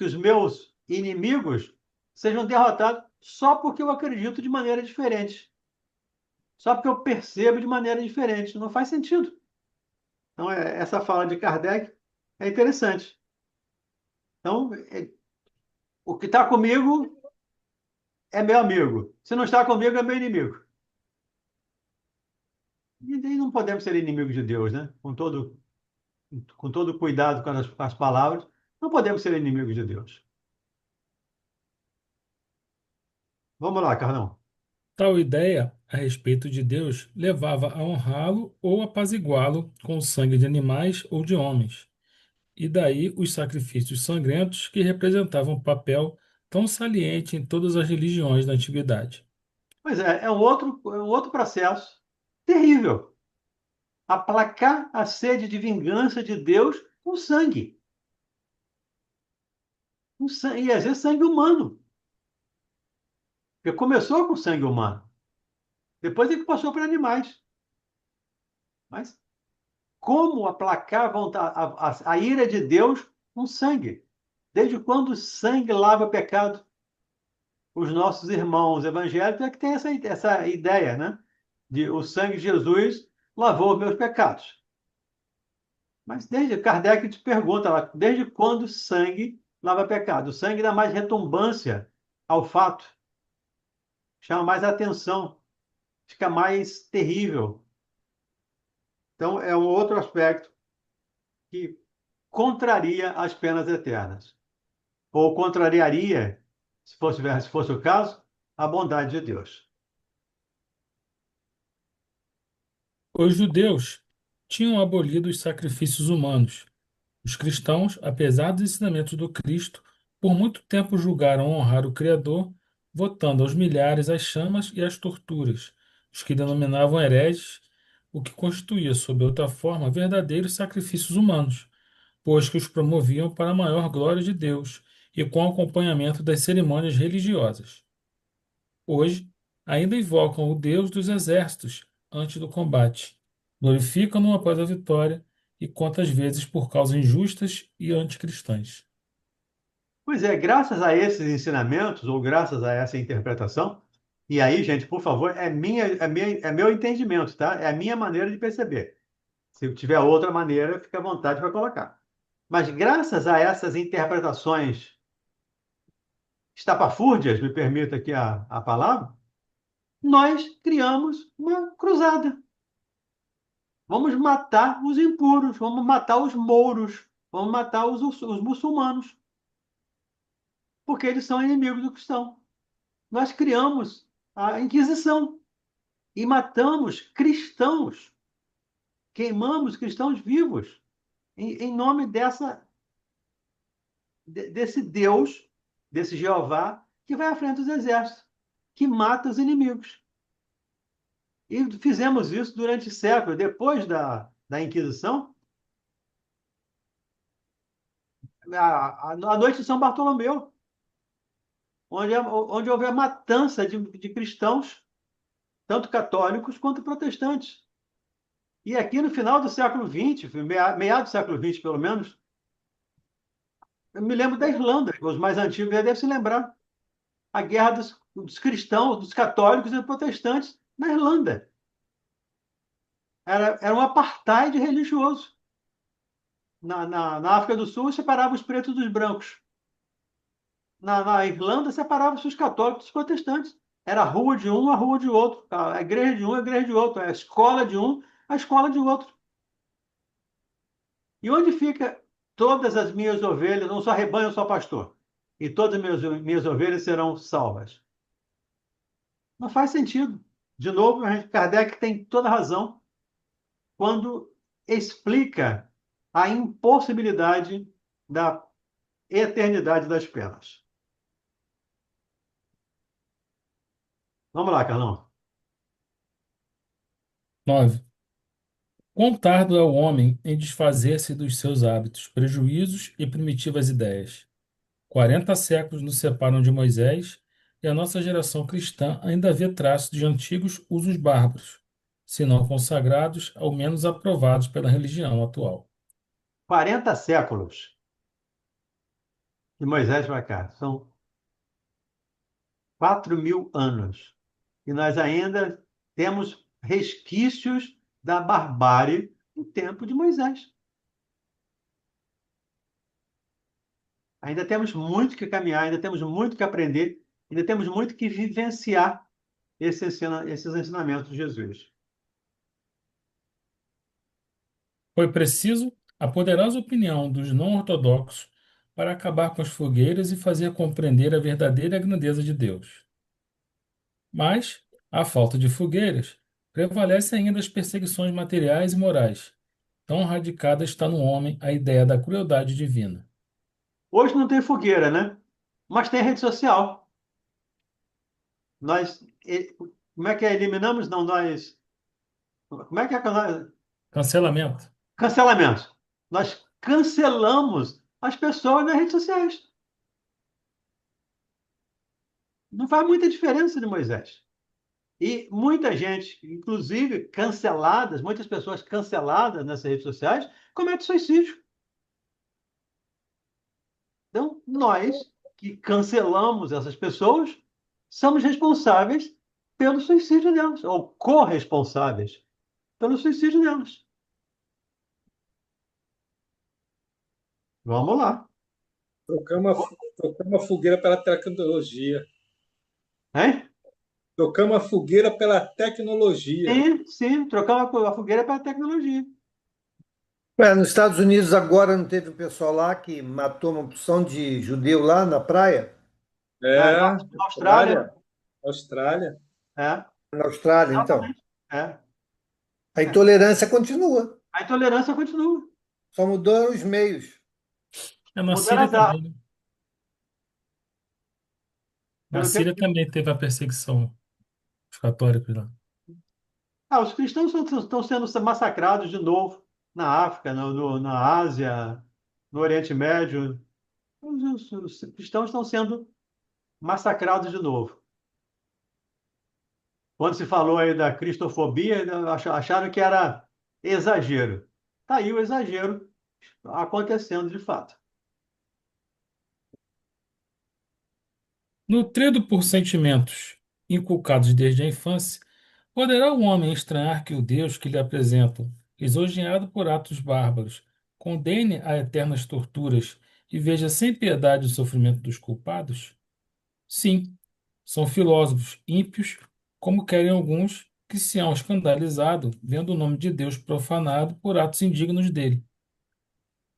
os meus inimigos sejam derrotados só porque eu acredito de maneira diferente, só porque eu percebo de maneira diferente. Não faz sentido. Então, essa fala de Kardec é interessante. Então, o que está comigo é meu amigo. Se não está comigo, é meu inimigo. E daí não podemos ser inimigos de Deus, né? Com todo cuidado com as palavras, não podemos ser inimigos de Deus. Vamos lá, Carlão. Tal ideia a respeito de Deus levava a honrá-lo ou apaziguá-lo com o sangue de animais ou de homens, e daí os sacrifícios sangrentos que representavam um papel tão saliente em todas as religiões da antiguidade. Pois é um outro processo terrível. Aplacar a sede de vingança de Deus com sangue. E às vezes sangue humano. Porque começou com sangue humano. Depois é que passou para animais. Mas como aplacar a ira de Deus com sangue? Desde quando o sangue lava pecado? Os nossos irmãos evangélicos é que têm essa ideia, né? De o sangue de Jesus lavou os meus pecados. Mas desde Kardec te pergunta lá, desde quando o sangue lava pecado? O sangue dá mais retumbância ao fato, chama mais atenção, fica mais terrível. Então, é um outro aspecto que contraria as penas eternas, ou contrariaria, se fosse o caso, a bondade de Deus. Os judeus tinham abolido os sacrifícios humanos. Os cristãos, apesar dos ensinamentos do Cristo, por muito tempo julgaram honrar o Criador, votando aos milhares as chamas e as torturas, os que denominavam hereges, o que constituía, sob outra forma, verdadeiros sacrifícios humanos, pois que os promoviam para a maior glória de Deus e com acompanhamento das cerimônias religiosas. Hoje, ainda invocam o Deus dos exércitos antes do combate, glorificam-no após a vitória e quantas vezes por causas injustas e anticristãs. Pois é, graças a esses ensinamentos, ou graças a essa interpretação, e aí, gente, por favor, é meu entendimento, tá? É a minha maneira de perceber. Se tiver outra maneira, fique à vontade para colocar. Mas graças a essas interpretações estapafúrdias, me permita aqui a palavra, nós criamos uma cruzada. Vamos matar os impuros, vamos matar os mouros, vamos matar os muçulmanos, porque eles são inimigos do cristão. Nós criamos a Inquisição e matamos cristãos, queimamos cristãos vivos, em nome desse Deus, desse Jeová, que vai à frente dos exércitos, que mata os inimigos. E fizemos isso durante séculos. Depois da Inquisição, a noite de São Bartolomeu, onde houve a matança de cristãos, tanto católicos quanto protestantes. E aqui no final do século XX, meado do século XX, pelo menos, eu me lembro da Irlanda, os mais antigos já devem se lembrar. A guerra dos cristãos, dos católicos e protestantes na Irlanda. Era um apartheid religioso. Na África do Sul, separava os pretos dos brancos. Na Irlanda, separava-se os católicos dos protestantes. Era a rua de um, a rua de outro. A igreja de um, a igreja de outro. A escola de um, a escola de outro. E onde fica todas as minhas ovelhas, não só rebanho, só pastor? E todas as minhas ovelhas serão salvas. Não faz sentido. De novo, Kardec tem toda a razão quando explica a impossibilidade da eternidade das penas. Vamos lá, Carlão. 9. Quão tardo é o homem em desfazer-se dos seus hábitos, prejuízos e primitivas ideias. 40 séculos nos separam de Moisés e a nossa geração cristã ainda vê traços de antigos usos bárbaros, se não consagrados, ao menos aprovados pela religião atual. 40 séculos de Moisés para cá. São 4.000 anos. E nós ainda temos resquícios da barbárie no tempo de Moisés. Ainda temos muito que caminhar, ainda temos muito que aprender, ainda temos muito que vivenciar esses ensinamentos de Jesus. Foi preciso a poderosa opinião dos não-ortodoxos para acabar com as fogueiras e fazer compreender a verdadeira grandeza de Deus. Mas, à falta de fogueiras, prevalecem ainda as perseguições materiais e morais. Tão radicada está no homem a ideia da crueldade divina. Hoje não tem fogueira, né? Mas tem rede social. Como é que é? Eliminamos? Não, nós. Como é que é que nós. Cancelamento. Cancelamento. Nós cancelamos as pessoas nas redes sociais. Não faz muita diferença de Moisés. E muita gente, inclusive canceladas, muitas pessoas canceladas nessas redes sociais, cometem suicídio. Então, nós que cancelamos essas pessoas, somos responsáveis pelo suicídio delas, ou corresponsáveis pelo suicídio delas. Vamos lá. Trocamos a fogueira pela tecnologia. Hein? Trocamos a fogueira pela tecnologia. Sim, sim, trocar a fogueira para a tecnologia. Nos Estados Unidos agora não teve um pessoal lá que matou uma opção de judeu lá na praia? Na É, Austrália, Austrália. é, Na Austrália, então. exatamente. É. A intolerância continua, A intolerância continua. só mudou os meios. Na Mudaram Síria as armas. também, né? Na Pelo que Síria também teve a perseguição dos católicos lá. os cristãos estão sendo massacrados de novo na África, na Ásia, no Oriente Médio. Os cristãos estão sendo massacrados de novo. Quando se falou aí da cristofobia, acharam que era exagero. Está aí o exagero acontecendo de fato. Nutrido por sentimentos inculcados desde a infância, poderá o homem estranhar que o Deus que lhe apresentam, lisonjeado por atos bárbaros, condene a eternas torturas e veja sem piedade o sofrimento dos culpados? Sim, são filósofos ímpios, como querem alguns que se hão escandalizado vendo o nome de Deus profanado por atos indignos dele.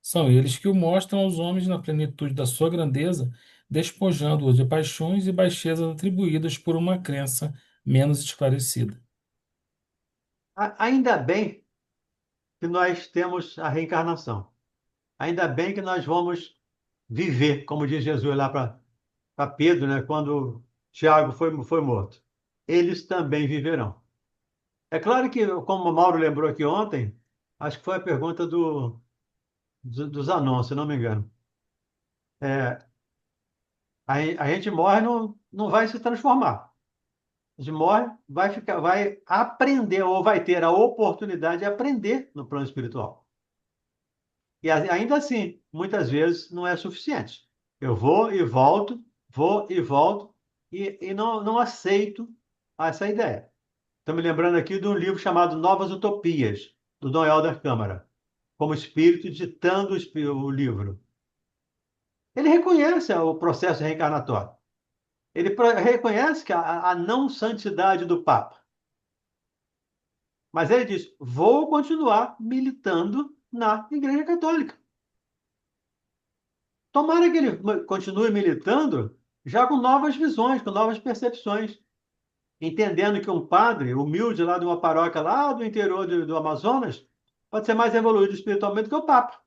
São eles que o mostram aos homens na plenitude da sua grandeza, despojando-os de paixões e baixezas atribuídas por uma crença menos esclarecida. Ainda bem que nós temos a reencarnação. Ainda bem que nós vamos viver, como diz Jesus lá para Pedro, né, quando Tiago foi morto. Eles também viverão. É claro que, como o Mauro lembrou aqui ontem, acho que foi a pergunta dos anãos, se não me engano. É, a gente morre, não vai se transformar. A gente morre, vai aprender, ou vai ter a oportunidade de aprender no plano espiritual. E ainda assim, muitas vezes não é suficiente. Eu vou e volto, e não aceito essa ideia. Estou me lembrando aqui de um livro chamado Novas Utopias, do Dom Helder Câmara, como espírito ditando o livro. Ele reconhece o processo reencarnatório. Ele reconhece que a não santidade do Papa. Mas ele diz: vou continuar militando na Igreja Católica. Tomara que ele continue militando já com novas visões, com novas percepções, entendendo que um padre humilde lá de uma paróquia lá do interior do Amazonas pode ser mais evoluído espiritualmente que o Papa.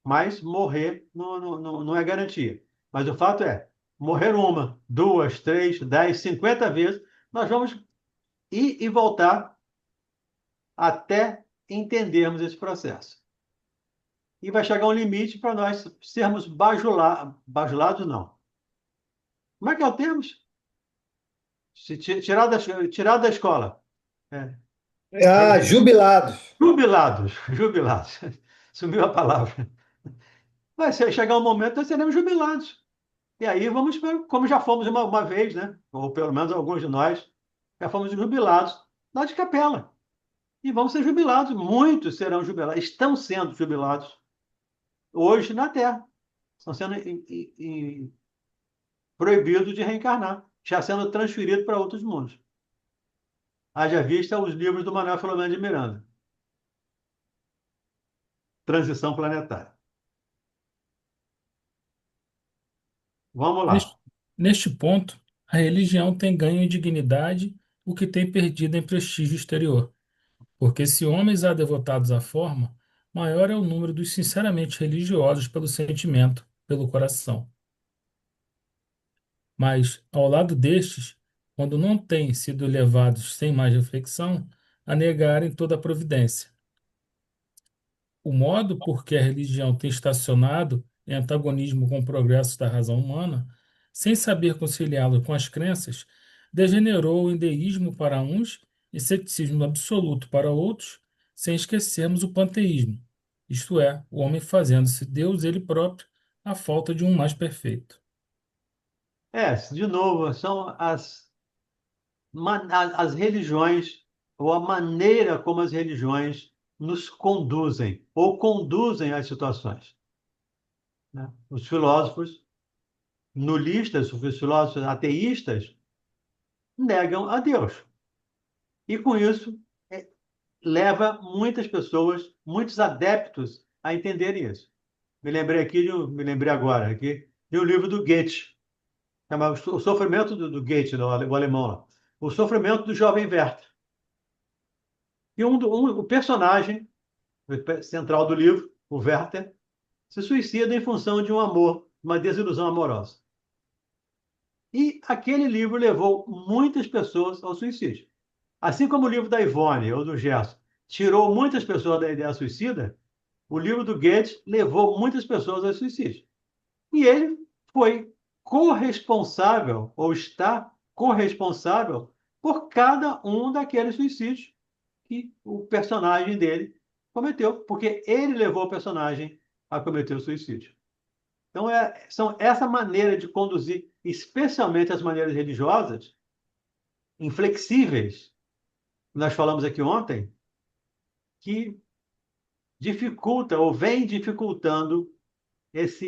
Mas morrer não é garantia. Mas o fato é, morrer uma, duas, três, 10, 50 vezes, nós vamos ir e voltar até entendermos esse processo. E vai chegar um limite para nós sermos bajulados, não. Como é que é o termo? Tirar da escola. É. Jubilados. Jubilados. Sumiu a palavra. Vai chegar um momento que nós seremos jubilados. E aí vamos, como já fomos uma vez, né? Ou pelo menos alguns de nós, já fomos jubilados lá de Capela. E vamos ser jubilados. Muitos serão jubilados, estão sendo jubilados hoje na Terra. Estão sendo proibidos de reencarnar, já sendo transferidos para outros mundos. Haja vista os livros do Manuel Filomeno de Miranda. Transição planetária. Vamos lá. Neste ponto, a religião tem ganho em dignidade, o que tem perdido em prestígio exterior. Porque se homens há devotados à forma, maior é o número dos sinceramente religiosos pelo sentimento, pelo coração. Mas, ao lado destes, quando não têm sido levados sem mais reflexão, a negarem toda a providência. O modo por que a religião tem estacionado em antagonismo com o progresso da razão humana, sem saber conciliá-lo com as crenças, degenerou em deísmo para uns e ceticismo absoluto para outros, sem esquecermos o panteísmo, isto é, o homem fazendo-se Deus ele próprio, à falta de um mais perfeito. De novo, são as religiões, ou a maneira como as religiões nos conduzem, ou conduzem às situações. Né? Os filósofos nulistas, os filósofos ateístas, negam a Deus. E com isso, leva muitas pessoas, muitos adeptos, a entenderem isso. Me lembrei agora aqui de um livro do Goethe, chamado O Sofrimento do Goethe, o alemão lá. O Sofrimento do Jovem Werther. E o personagem central do livro, o Werther, se suicida em função de um amor, uma desilusão amorosa. E aquele livro levou muitas pessoas ao suicídio. Assim como o livro da Ivone ou do Gerson tirou muitas pessoas da ideia suicida, o livro do Goethe levou muitas pessoas ao suicídio. E ele foi corresponsável, ou está corresponsável, por cada um daqueles suicídios que o personagem dele cometeu, porque ele levou o personagem a cometer o suicídio. Então, são essa maneira de conduzir, especialmente as maneiras religiosas, inflexíveis, que nós falamos aqui ontem, que dificulta ou vem dificultando essa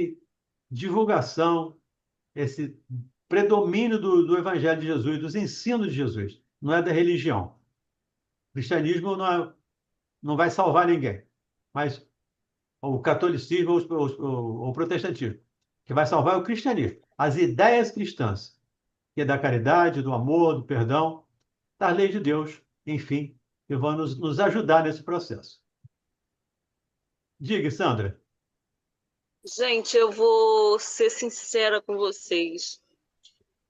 divulgação, esse predomínio do Evangelho de Jesus, dos ensinos de Jesus, não é da religião. O cristianismo não vai salvar ninguém, mas o catolicismo ou o protestantismo, que vai salvar é o cristianismo. As ideias cristãs, que é da caridade, do amor, do perdão, das leis de Deus, enfim, que vão nos ajudar nesse processo. Diga, Sandra. Gente, eu vou ser sincera com vocês.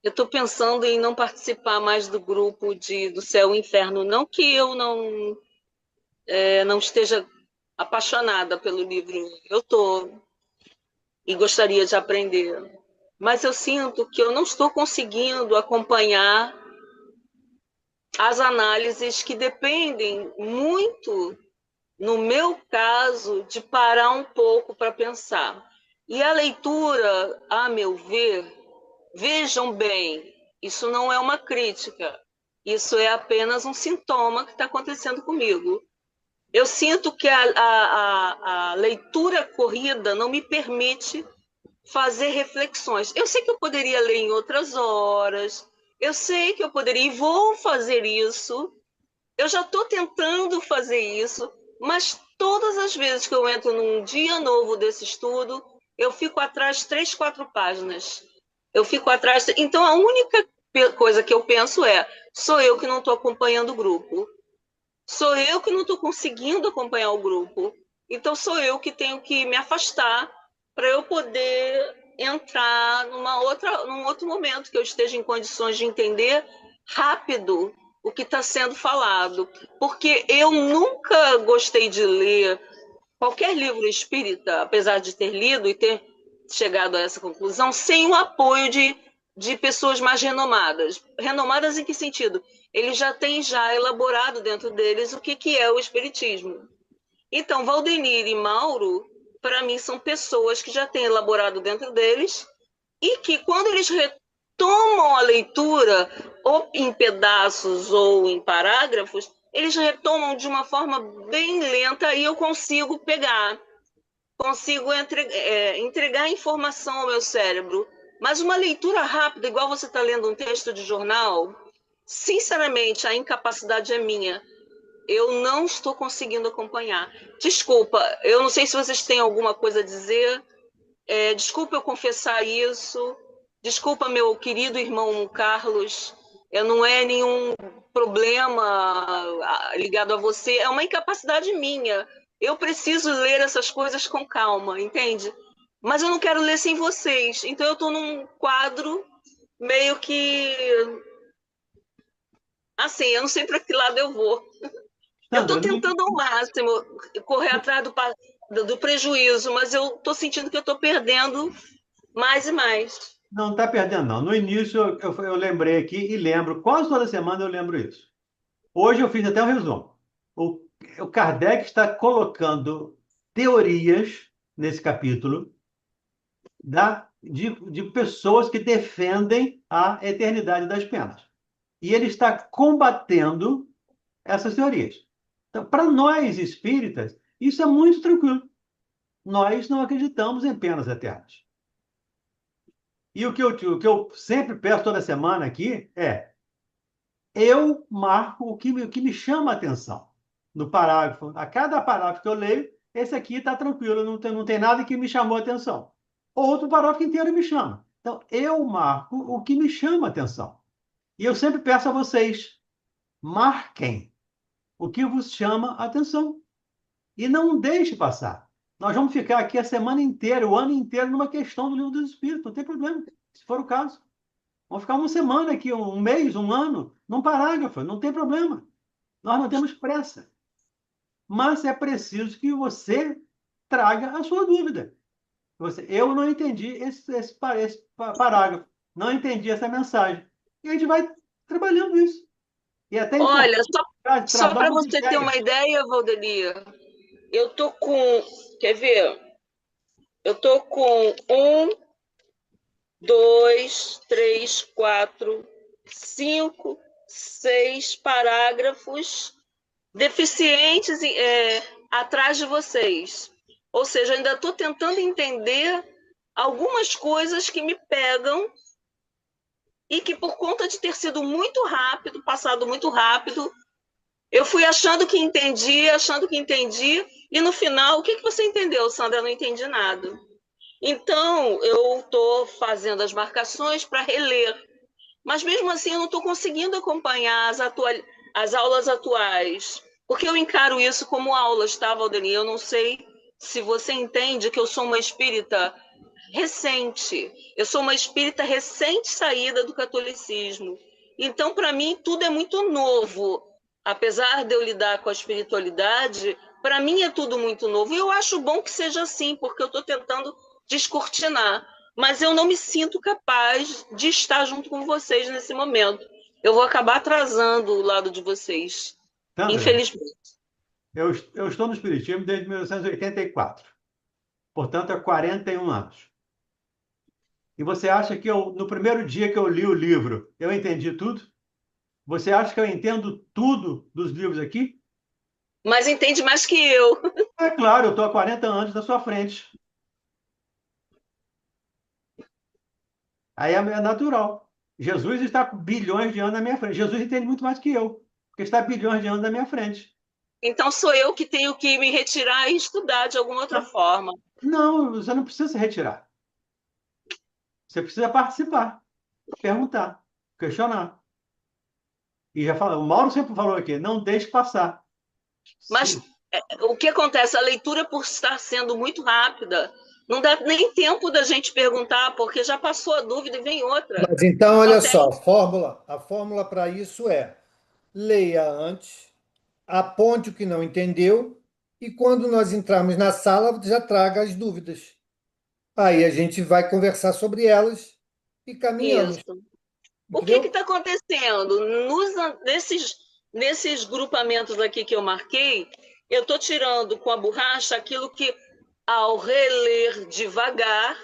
Eu estou pensando em não participar mais do grupo do Céu e Inferno. Não que eu não esteja apaixonada pelo livro. Eu estou e gostaria de aprender. Mas eu sinto que eu não estou conseguindo acompanhar as análises que dependem muito, no meu caso, de parar um pouco para pensar. E a leitura, a meu ver, vejam bem, isso não é uma crítica, isso é apenas um sintoma que está acontecendo comigo. Eu sinto que a leitura corrida não me permite fazer reflexões. Eu sei que eu poderia ler em outras horas, eu sei que eu poderia e vou fazer isso, eu já estou tentando fazer isso, mas todas as vezes que eu entro num dia novo desse estudo, eu fico atrás 3, 4 páginas. Eu fico atrás. Então, a única coisa que eu penso sou eu que não estou acompanhando o grupo. Sou eu que não estou conseguindo acompanhar o grupo. Então, sou eu que tenho que me afastar para eu poder entrar num outro momento que eu esteja em condições de entender rápido o que está sendo falado, porque eu nunca gostei de ler qualquer livro espírita, apesar de ter lido e ter chegado a essa conclusão, sem o apoio de pessoas mais renomadas. Renomadas em que sentido? Eles já têm já elaborado dentro deles o que é o espiritismo. Então, Valdenir e Mauro, para mim, são pessoas que já têm elaborado dentro deles e que, quando eles retomam a leitura, ou em pedaços ou em parágrafos, eles retomam de uma forma bem lenta e eu consigo pegar, consigo entregar informação ao meu cérebro. Mas uma leitura rápida, igual você está lendo um texto de jornal, sinceramente, a incapacidade é minha. Eu não estou conseguindo acompanhar. Desculpa, eu não sei se vocês têm alguma coisa a dizer. Desculpa eu confessar isso. Desculpa, meu querido irmão Carlos. Não é nenhum problema ligado a você. É uma incapacidade minha. Eu preciso ler essas coisas com calma, entende? Mas eu não quero ler sem vocês. Então eu estou num quadro meio que... Assim, eu não sei para que lado eu vou. Eu estou tentando ao máximo correr atrás do prejuízo, mas eu estou sentindo que eu estou perdendo mais e mais. Não está perdendo, não. No início, eu lembrei aqui e lembro, quase toda semana eu lembro isso. Hoje eu fiz até um resumo. O Kardec está colocando teorias nesse capítulo de pessoas que defendem a eternidade das penas. E ele está combatendo essas teorias. Então, para nós espíritas, isso é muito tranquilo. Nós não acreditamos em penas eternas. E o que eu sempre peço toda semana aqui é: eu marco o que me chama a atenção no parágrafo. A cada parágrafo que eu leio, esse aqui está tranquilo, não tem nada que me chamou a atenção. Outro parágrafo inteiro me chama. Então, eu marco o que me chama a atenção. E eu sempre peço a vocês, marquem o que vos chama a atenção. E não deixe passar. Nós vamos ficar aqui a semana inteira, o ano inteiro, numa questão do Livro dos Espíritos, não tem problema, se for o caso. Vamos ficar uma semana aqui, um mês, um ano, num parágrafo, não tem problema. Nós não temos pressa. Mas é preciso que você traga a sua dúvida. Eu não entendi esse parágrafo, não entendi essa mensagem. E a gente vai trabalhando isso. E até Olha, importante só para novas você ter ideias. uma ideia, Valdenir, eu tô com, quer ver? Eu tô com 2, 3, 4, 5, 6 parágrafos deficientes atrás de vocês. Ou seja, ainda estou tentando entender algumas coisas que me pegam e que, por conta de ter sido muito rápido, passado muito rápido, eu fui achando que entendi, e no final, o que você entendeu, Sandra? Eu não entendi nada. Então, eu estou fazendo as marcações para reler, mas mesmo assim eu não estou conseguindo acompanhar as aulas atuais, porque eu encaro isso como aulas, tá, Valdenir? Eu não sei se você entende que eu sou uma espírita recente, eu sou uma espírita recente saída do catolicismo. Então, para mim, tudo é muito novo. Apesar de eu lidar com a espiritualidade, para mim é tudo muito novo. E eu acho bom que seja assim, porque eu estou tentando descortinar. Mas eu não me sinto capaz de estar junto com vocês nesse momento. Eu vou acabar atrasando o lado de vocês, Sandra, infelizmente. eu estou no Espiritismo desde 1984. Portanto, há 41 anos. E você acha que no primeiro dia que eu li o livro, eu entendi tudo? Você acha que eu entendo tudo dos livros aqui? Mas entende mais que eu. É claro, eu estou há 40 anos na sua frente. Aí é natural. Jesus está com bilhões de anos na minha frente. Jesus entende muito mais que eu, porque está bilhões de anos na minha frente. Então sou eu que tenho que me retirar e estudar de alguma outra forma. Não, você não precisa se retirar. Você precisa participar, perguntar, questionar. E já falou, o Mauro sempre falou aqui, não deixe passar. Mas o que acontece? A leitura, por estar sendo muito rápida, não dá nem tempo da gente perguntar, porque já passou a dúvida e vem outra. Mas então, olha só, a fórmula para isso é: leia antes, aponte o que não entendeu, e quando nós entrarmos na sala, já traga as dúvidas. Aí a gente vai conversar sobre elas e caminhamos, Isso. O que entendeu? está acontecendo? Nesses grupamentos aqui que eu marquei, eu estou tirando com a borracha aquilo que, ao reler devagar,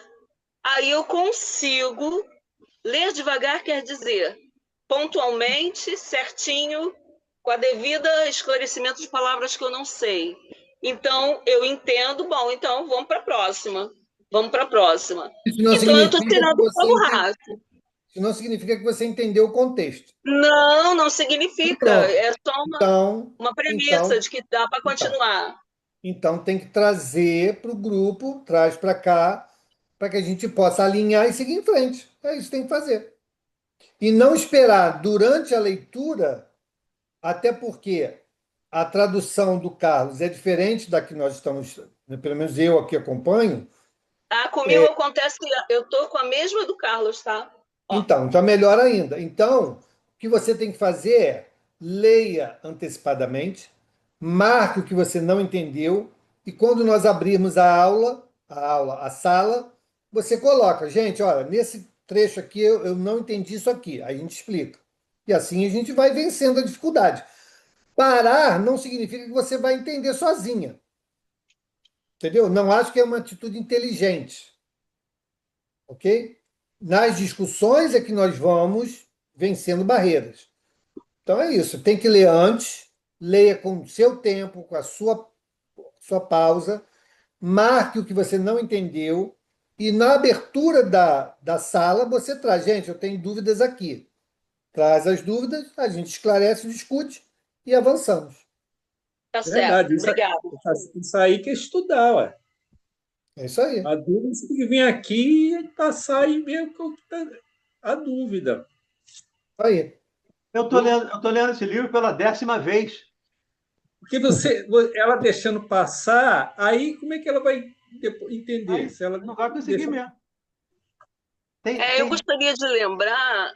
aí eu consigo. Ler devagar quer dizer pontualmente, certinho, com a devida esclarecimento de palavras que eu não sei. Então, eu entendo, bom, então vamos para a próxima. Vamos para a próxima. Isso não Então, eu estou significa que tirando com a você borracha. isso não significa que você entendeu o contexto. Não, não significa. Pronto. É só Então, uma premissa então, de que dá para então, continuar. então tem que trazer para o grupo, traz para cá, para que a gente possa alinhar e seguir em frente. É isso que tem que fazer. E não esperar durante a leitura, até porque a tradução do Carlos é diferente da que nós estamos, pelo menos eu aqui acompanho. Ah, comigo acontece que eu estou com a mesma do Carlos, tá? Ó, Então é melhor ainda. Então, o que você tem que fazer é leia antecipadamente, marque o que você não entendeu, e quando nós abrirmos a sala, você coloca, gente, olha, nesse trecho aqui eu não entendi isso aqui. Aí a gente explica. E assim a gente vai vencendo a dificuldade. Parar não significa que você vai entender sozinha. Entendeu? Não acho que é uma atitude inteligente. Ok? Nas discussões é que nós vamos vencendo barreiras. Então é isso. Tem que ler antes, leia com o seu tempo, com a sua pausa, marque o que você não entendeu, e na abertura da sala você traz, gente, eu tenho dúvidas aqui. Traz as dúvidas, a gente esclarece, discute e avançamos. tá certo. Verdade, Obrigada. isso aí que é estudar, ué. É isso aí. A dúvida você tem que vir aqui e passar e ver o que tá a dúvida. Aí. Eu tô lendo esse livro pela 10ª vez. Porque ela deixando passar, aí como é que ela vai entender? Aí Se ela não vai conseguir deixa... mesmo. Eu gostaria de lembrar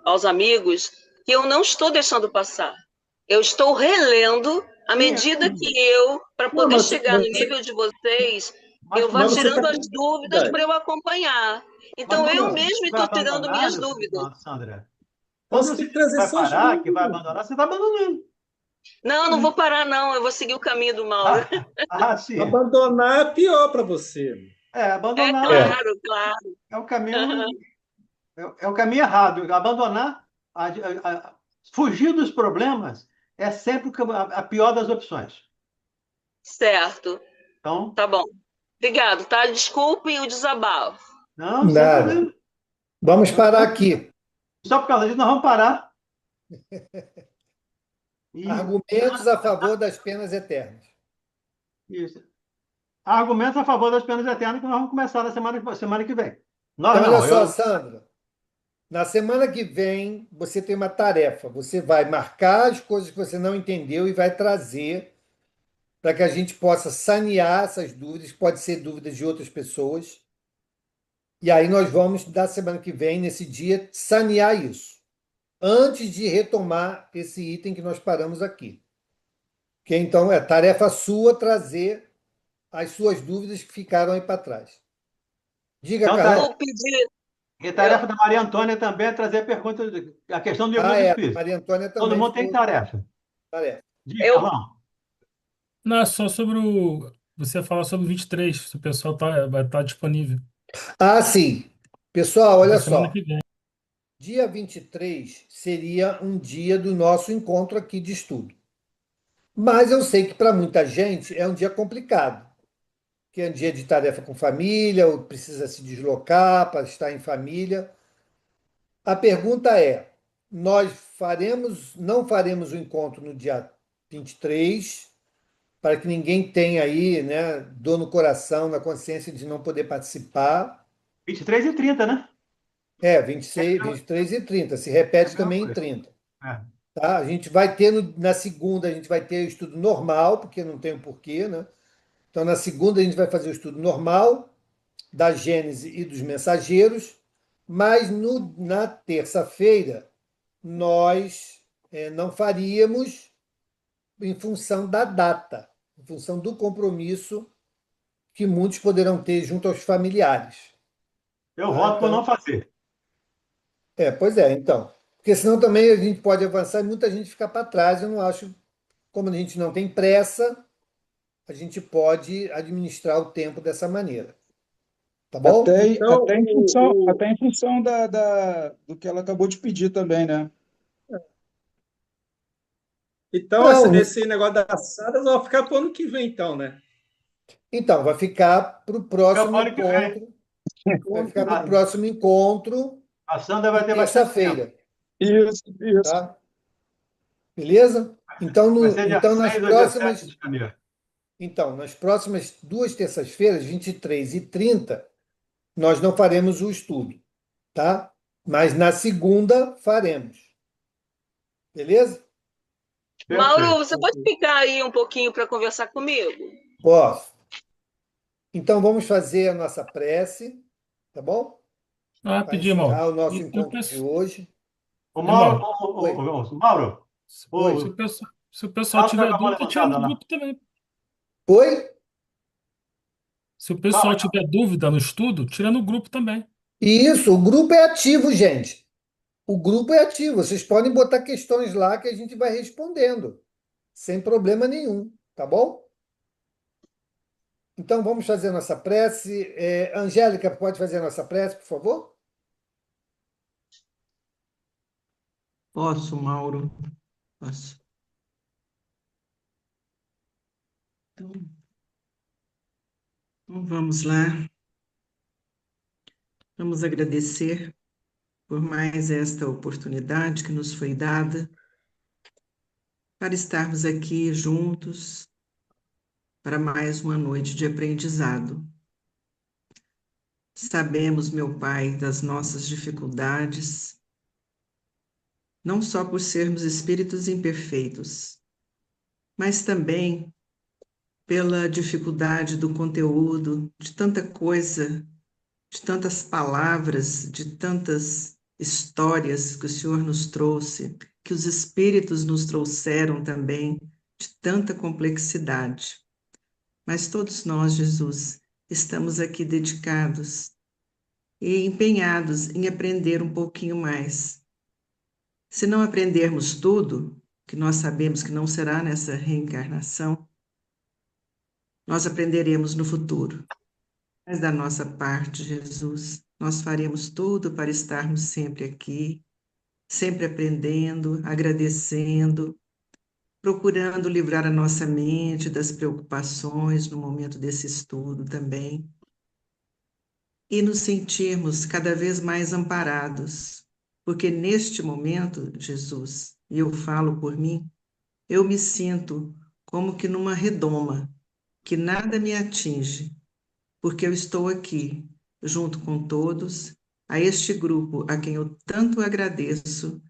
aos amigos que eu não estou deixando passar. Eu estou relendo à Sim, medida que eu, para Não, poder chegar no nível de vocês, eu vá mas você tirando está as com dúvidas dúvida. para eu acompanhar. mas Então, eu quando você mesmo vai estou tirando abandonar, minhas dúvidas. Sandra, Então quando você você tem que diz que trazer vai suas parar, que vai dúvidas. abandonar, você está abandonando. Não, não vou parar, não. Eu vou seguir o caminho do Mauro. Sim. Abandonar é pior para você. É Abandonar claro, claro. é o caminho, é o caminho errado. Abandonar, fugir dos problemas é sempre a pior das opções. Certo. Então, Tá bom. Obrigado, tá? Desculpem o desabafo. não, sem Nada. problema. Vamos parar aqui. Só por causa disso, nós vamos parar. E Argumentos a favor das penas eternas. isso. Argumentos a favor das penas eternas que nós vamos começar na semana que vem. Nós Então, olha não, só, eu. Sandra. Na semana que vem, você tem uma tarefa. Você vai marcar as coisas que você não entendeu e vai trazer para que a gente possa sanear essas dúvidas. Pode ser dúvidas de outras pessoas. E aí nós vamos, da semana que vem, nesse dia, sanear isso. Antes de retomar esse item que nós paramos aqui. Que então é tarefa sua trazer as suas dúvidas que ficaram aí para trás. Diga, Então, Carlão. Vou pedir. e tarefa da Maria Antônia também é trazer a pergunta, a questão do livro dos Espíritos. Maria Antônia Todo também mundo tem ficou tarefa. tarefa. Diga, Eu, Carlão. Não, é só sobre você falar sobre o 23, se o pessoal vai estar disponível Ah, sim. Pessoal, para olha semana só. que vem. Dia 23 seria um dia do nosso encontro aqui de estudo. Mas eu sei que para muita gente é um dia complicado, que é um dia de tarefa com família, ou precisa se deslocar para estar em família. A pergunta é: nós não faremos o encontro no dia 23, para que ninguém tenha aí, né, dor no coração, na consciência de não poder participar. 23 e 30, né? 26, 23 e 30. Se repete Mesma também em coisa. 30. É. Tá? A gente vai ter na segunda, a gente vai ter o estudo normal, porque não tem o porquê, né? Então, na segunda, a gente vai fazer o estudo normal da Gênese e dos mensageiros, mas na terça-feira, nós não faríamos em função da data, em função do compromisso que muitos poderão ter junto aos familiares. Eu voto por não fazer. Pois é, então. Porque senão também a gente pode avançar e muita gente ficar para trás. Eu não acho, como a gente não tem pressa, a gente pode administrar o tempo dessa maneira. Tá bom? Então, Até em função do que ela acabou de pedir também, né? então Não, esse negócio das assadas vai ficar para o ano que vem, então, né? então, vai ficar para o próximo Ano que vem. encontro. Vai ficar para o próximo encontro, A Sandra vai de ter bastante tempo. terça-feira. Isso. Tá? Beleza? Então, Vai ser dia então 6 ou dia 7 de janeiro. Então, nas próximas 2 terças-feiras, 23 e 30, nós não faremos o estudo, tá? Mas na segunda faremos. Beleza? Mauro, você pode ficar aí um pouquinho para conversar comigo? Posso. Então, vamos fazer a nossa prece, tá bom? Para Rapidinho, Mauro. encerrar o nosso E encontro de hoje. Ô, Mauro, Mauro, Oi. se o pessoal Fala, tiver tá com a mão dúvida, tira levantada no lá. grupo também. Oi? Se o pessoal tiver dúvida no estudo, tira no grupo também. Isso, o grupo é ativo, gente. O grupo é ativo. Vocês podem botar questões lá que a gente vai respondendo, sem problema nenhum, tá bom? Então, vamos fazer a nossa prece. Angélica, pode fazer a nossa prece, por favor? Posso, Mauro? Posso. Então vamos lá. Vamos agradecer por mais esta oportunidade que nos foi dada para estarmos aqui juntos para mais uma noite de aprendizado. Sabemos, meu Pai, das nossas dificuldades, não só por sermos espíritos imperfeitos, mas também pela dificuldade do conteúdo, de tanta coisa, de tantas palavras, de tantas histórias que o Senhor nos trouxe, que os espíritos nos trouxeram também, de tanta complexidade. Mas todos nós, Jesus, estamos aqui dedicados e empenhados em aprender um pouquinho mais. Se não aprendermos tudo, que nós sabemos que não será nessa reencarnação, nós aprenderemos no futuro. Mas da nossa parte, Jesus, nós faremos tudo para estarmos sempre aqui, sempre aprendendo, agradecendo, procurando livrar a nossa mente das preocupações no momento desse estudo também. E nos sentirmos cada vez mais amparados, porque neste momento, Jesus, e eu falo por mim, eu me sinto como que numa redoma, que nada me atinge, porque eu estou aqui, junto com todos, a este grupo a quem eu tanto agradeço,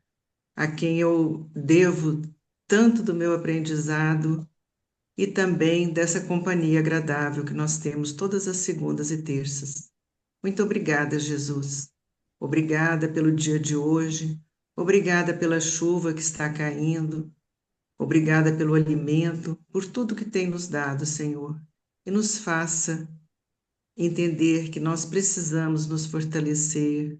a quem eu devo tanto do meu aprendizado e também dessa companhia agradável que nós temos todas as segundas e terças. Muito obrigada, Jesus. Obrigada pelo dia de hoje, obrigada pela chuva que está caindo, obrigada pelo alimento, por tudo que tem nos dado, Senhor, e nos faça entender que nós precisamos nos fortalecer,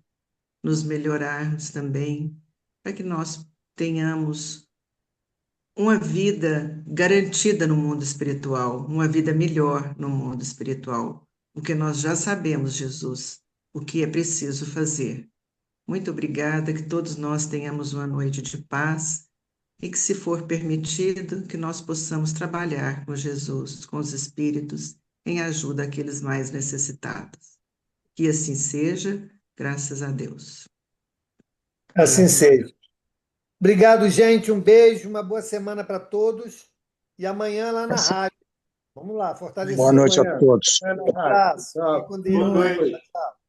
nos melhorarmos também, para que nós tenhamos uma vida garantida no mundo espiritual, uma vida melhor no mundo espiritual, porque nós já sabemos, Jesus, o que é preciso fazer. Muito obrigada, que todos nós tenhamos uma noite de paz e que, se for permitido, que nós possamos trabalhar com Jesus, com os espíritos, em ajuda àqueles mais necessitados. Que assim seja, graças a Deus. Assim seja. Obrigado, gente. Um beijo, uma boa semana para todos. E amanhã lá na rádio. Vamos lá, fortalecer. Boa noite a todos. Um abraço. Fique com Deus. Boa noite. Tchau.